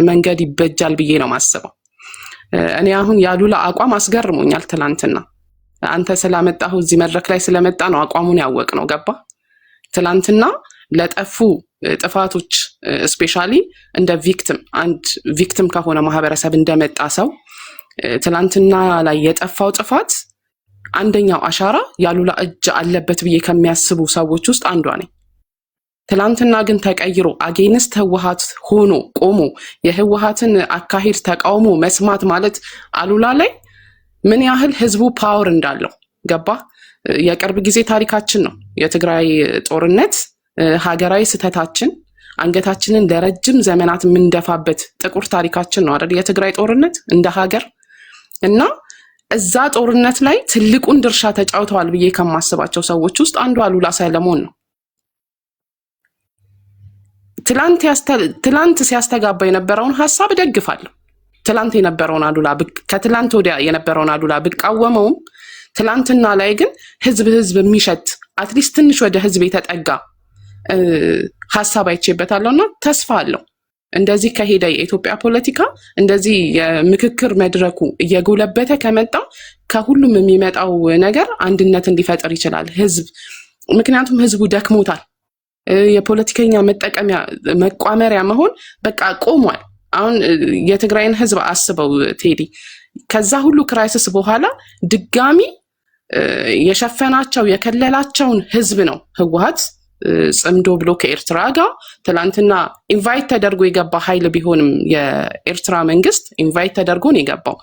መንገድ ይበጃል ብዬ ነው ማስበው። እኔ አሁን ያሉላ አቋም አስገርሞኛል። ትላንትና አንተ ስላመጣሁ እዚህ መድረክ ላይ ስለመጣ ነው አቋሙን ያወቅ ነው ገባ። ትላንትና ለጠፉ ጥፋቶች ስፔሻሊ እንደ አንድ ቪክቲም ከሆነ ማህበረሰብ እንደመጣ ሰው ትላንትና ላይ የጠፋው ጥፋት አንደኛው አሻራ ያሉላ እጅ አለበት ብዬ ከሚያስቡ ሰዎች ውስጥ አንዷ ነኝ። ትላንትና ግን ተቀይሮ አጌንስት ህወሓት ሆኖ ቆሞ የህወሓትን አካሄድ ተቃውሞ መስማት ማለት አሉላ ላይ ምን ያህል ህዝቡ ፓወር እንዳለው ገባ። የቅርብ ጊዜ ታሪካችን ነው የትግራይ ጦርነት፣ ሀገራዊ ስተታችን፣ አንገታችንን ለረጅም ዘመናት የምንደፋበት ጥቁር ታሪካችን ነው አይደል የትግራይ ጦርነት እንደ ሀገር። እና እዛ ጦርነት ላይ ትልቁን ድርሻ ተጫውተዋል ብዬ ከማስባቸው ሰዎች ውስጥ አንዱ አሉላ ሰለሞን ነው። ትላንት ሲያስተጋባ የነበረውን ሀሳብ እደግፋለሁ። ትላንት የነበረውን አሉላ ከትላንት ወዲያ የነበረውን አሉላ ብቃወመውም ትላንትና ላይ ግን ህዝብ የሚሸት አትሊስት ትንሽ ወደ ህዝብ የተጠጋ ሀሳብ አይቼበታለሁና ተስፋ አለው። እንደዚህ ከሄደ የኢትዮጵያ ፖለቲካ እንደዚህ የምክክር መድረኩ እየጎለበተ ከመጣ ከሁሉም የሚመጣው ነገር አንድነትን ሊፈጥር ይችላል ህዝብ። ምክንያቱም ህዝቡ ደክሞታል። የፖለቲከኛ መጠቀሚያ መቋመሪያ መሆን በቃ ቆሟል። አሁን የትግራይን ህዝብ አስበው ቴዲ፣ ከዛ ሁሉ ክራይሲስ በኋላ ድጋሚ የሸፈናቸው የከለላቸውን ህዝብ ነው ህወሓት ጽምዶ ብሎ ከኤርትራ ጋር ትላንትና ኢንቫይት ተደርጎ የገባ ኃይል ቢሆንም የኤርትራ መንግስት ኢንቫይት ተደርጎ ነው የገባው።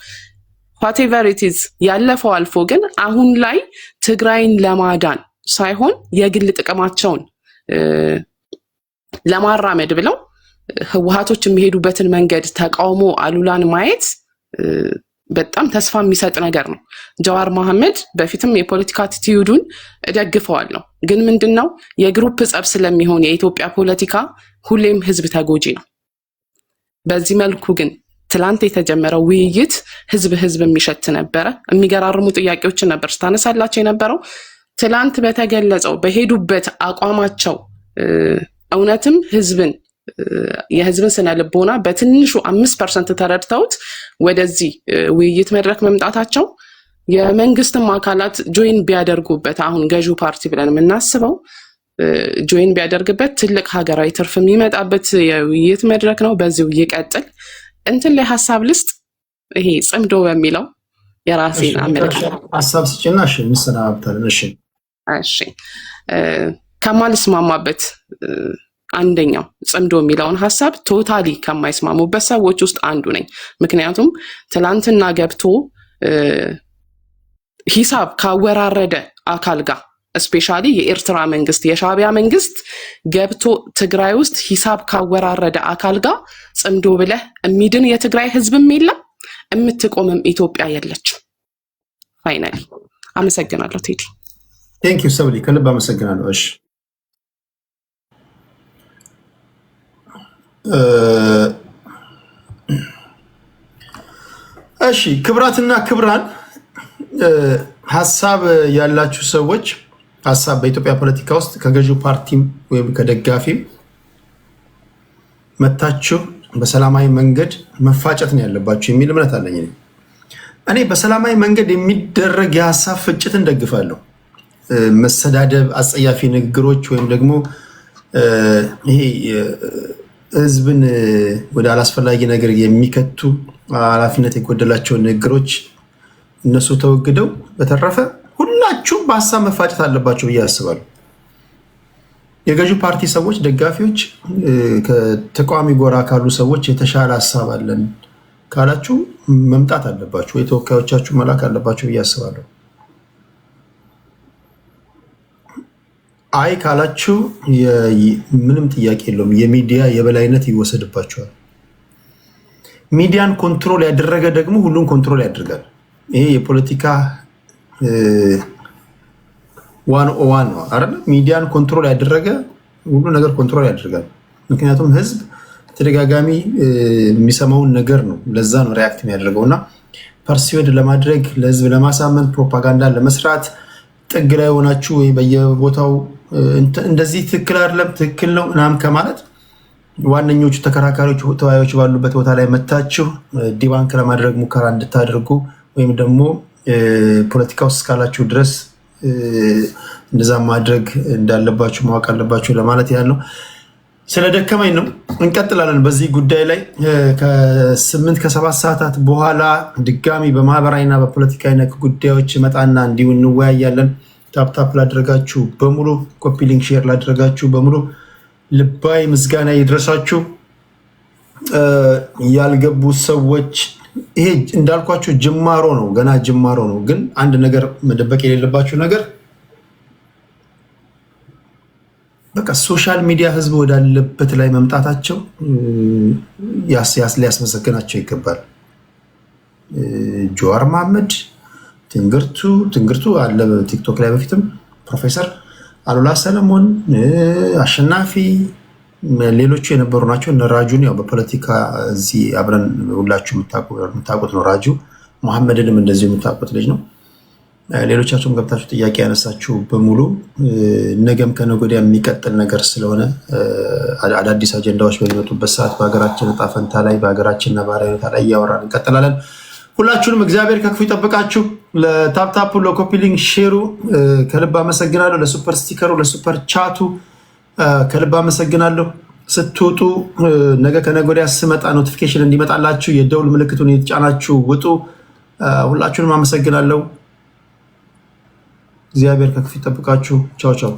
whatever it is ያለፈው አልፎ ግን አሁን ላይ ትግራይን ለማዳን ሳይሆን የግል ጥቅማቸውን ለማራመድ ብለው ህወሓቶች የሚሄዱበትን መንገድ ተቃውሞ አሉላን ማየት በጣም ተስፋ የሚሰጥ ነገር ነው። ጀዋር መሐመድ በፊትም የፖለቲካ አቲቲዩዱን እደግፈዋለሁ፣ ግን ምንድነው የግሩፕ ጸብ ስለሚሆን የኢትዮጵያ ፖለቲካ ሁሌም ህዝብ ተጎጂ ነው። በዚህ መልኩ ግን ትላንት የተጀመረው ውይይት ህዝብ የሚሸት ነበረ። የሚገራርሙ ጥያቄዎችን ነበር ስታነሳላቸው የነበረው። ትላንት በተገለጸው በሄዱበት አቋማቸው እውነትም የህዝብን ስነ ልቦና በትንሹ 5% ተረድተውት ወደዚህ ውይይት መድረክ መምጣታቸው የመንግስትም አካላት ጆይን ቢያደርጉበት አሁን ገዢው ፓርቲ ብለን የምናስበው ጆይን ቢያደርግበት ትልቅ ሀገራዊ ትርፍ የሚመጣበት የውይይት መድረክ ነው። በዚሁ ይቀጥል። እንትን ላይ ሀሳብ ልስጥ። ይሄ ጽምዶ በሚለው የራሴን አመለካከት ሀሳብ ስጭና እሺ እንሰናበታለን። እሺ ከማልስማማበት አንደኛው ጽምዶ የሚለውን ሀሳብ ቶታሊ ከማይስማሙበት ሰዎች ውስጥ አንዱ ነኝ። ምክንያቱም ትላንትና ገብቶ ሂሳብ ካወራረደ አካል ጋር ስፔሻሊ የኤርትራ መንግስት የሻዕቢያ መንግስት ገብቶ ትግራይ ውስጥ ሂሳብ ካወራረደ አካል ጋር ጽምዶ ብለህ የሚድን የትግራይ ህዝብም የለም፣ የምትቆምም ኢትዮጵያ የለችም። ፋይናሊ አመሰግናለሁ ቴዲ። ቴንክ ዩ ሰብሊ፣ ከልብ አመሰግናለሁ። እሺ ክብራትና ክብራን ሀሳብ ያላችሁ ሰዎች ሀሳብ በኢትዮጵያ ፖለቲካ ውስጥ ከገዢው ፓርቲም ወይም ከደጋፊም መታችሁ በሰላማዊ መንገድ መፋጨት ነው ያለባችሁ የሚል እምነት አለኝ። እኔ በሰላማዊ መንገድ የሚደረግ የሀሳብ ፍጭትን ደግፋለሁ። መሰዳደብ፣ አጸያፊ ንግግሮች ወይም ደግሞ ይሄ ህዝብን ወደ አላስፈላጊ ነገር የሚከቱ ኃላፊነት የጎደላቸው ንግግሮች እነሱ ተወግደው በተረፈ ሁላችሁም በሀሳብ መፋጨት አለባቸው ብዬ አስባለሁ። የገዢው ፓርቲ ሰዎች፣ ደጋፊዎች፣ ከተቃዋሚ ጎራ ካሉ ሰዎች የተሻለ ሀሳብ አለን ካላችሁ መምጣት አለባችሁ ወይ ተወካዮቻችሁ መላክ አለባችሁ ብዬ አስባለሁ። አይ ካላችሁ ምንም ጥያቄ የለውም፣ የሚዲያ የበላይነት ይወሰድባቸዋል። ሚዲያን ኮንትሮል ያደረገ ደግሞ ሁሉን ኮንትሮል ያደርጋል። ይሄ የፖለቲካ 101 ነው አይደል? ሚዲያን ኮንትሮል ያደረገ ሁሉ ነገር ኮንትሮል ያደርጋል። ምክንያቱም ህዝብ ተደጋጋሚ የሚሰማውን ነገር ነው፣ ለዛ ነው ሪያክት የሚያደርገው እና ፐርሲዌድ ለማድረግ ለህዝብ ለማሳመን ፕሮፓጋንዳ ለመስራት ጥግ ላይ ሆናችሁ ወይ በየቦታው እንደዚህ ትክክል አይደለም ትክክል ነው ምናምን ከማለት ዋነኞቹ ተከራካሪዎች ተወያዮች ባሉበት ቦታ ላይ መታችሁ ዲባንክ ለማድረግ ሙከራ እንድታደርጉ ወይም ደግሞ ፖለቲካ ውስጥ እስካላችሁ ድረስ እንደዛ ማድረግ እንዳለባችሁ ማወቅ አለባችሁ ለማለት ያህል ነው። ስለደከመኝ ነው። እንቀጥላለን በዚህ ጉዳይ ላይ ከ8 ከ7 ሰዓታት በኋላ ድጋሚ በማህበራዊና በፖለቲካዊ ነክ ጉዳዮች መጣና እንዲሁ እንወያያለን። ታፕታፕ ላደረጋችሁ በሙሉ ኮፒ ሊንክ ሼር ላደረጋችሁ በሙሉ ልባዊ ምስጋና ይድረሳችሁ። ያልገቡ ሰዎች ይሄ እንዳልኳችሁ ጅማሮ ነው፣ ገና ጅማሮ ነው። ግን አንድ ነገር መደበቅ የሌለባችሁ ነገር በቃ ሶሻል ሚዲያ ህዝብ ወዳለበት ላይ መምጣታቸው ሊያስመሰግናቸው ይገባል። ጀዋር መሐመድ ትንግርቱ አለ ቲክቶክ ላይ በፊትም ፕሮፌሰር አሉላ ሰለሞን አሸናፊ ሌሎቹ የነበሩ ናቸው። እነ ራጁን ያው በፖለቲካ እዚህ አብረን ሁላችሁ የምታውቁት ነው። ራጁ መሐመድንም እንደዚሁ የምታውቁት ልጅ ነው። ሌሎቻችሁም ገብታችሁ ጥያቄ ያነሳችሁ በሙሉ ነገም ከነገ ወዲያ የሚቀጥል ነገር ስለሆነ አዳዲስ አጀንዳዎች በሚመጡበት ሰዓት በሀገራችን እጣ ፈንታ ላይ በሀገራችን ነባራዊ ሁኔታ ላይ እያወራን እንቀጥላለን። ሁላችሁንም እግዚአብሔር ከክፉ ይጠብቃችሁ። ለታፕታፑ ለኮፒሊንግ ሼሩ ከልብ አመሰግናለሁ። ለሱፐር ስቲከሩ ለሱፐር ቻቱ ከልብ አመሰግናለሁ። ስትወጡ ነገ ከነገ ወዲያ ስመጣ ኖቲፊኬሽን እንዲመጣላችሁ የደውል ምልክቱን የተጫናችሁ ውጡ። ሁላችሁንም አመሰግናለሁ። እግዚአብሔር ከክፉ ይጠብቃችሁ። ቻው ቻው።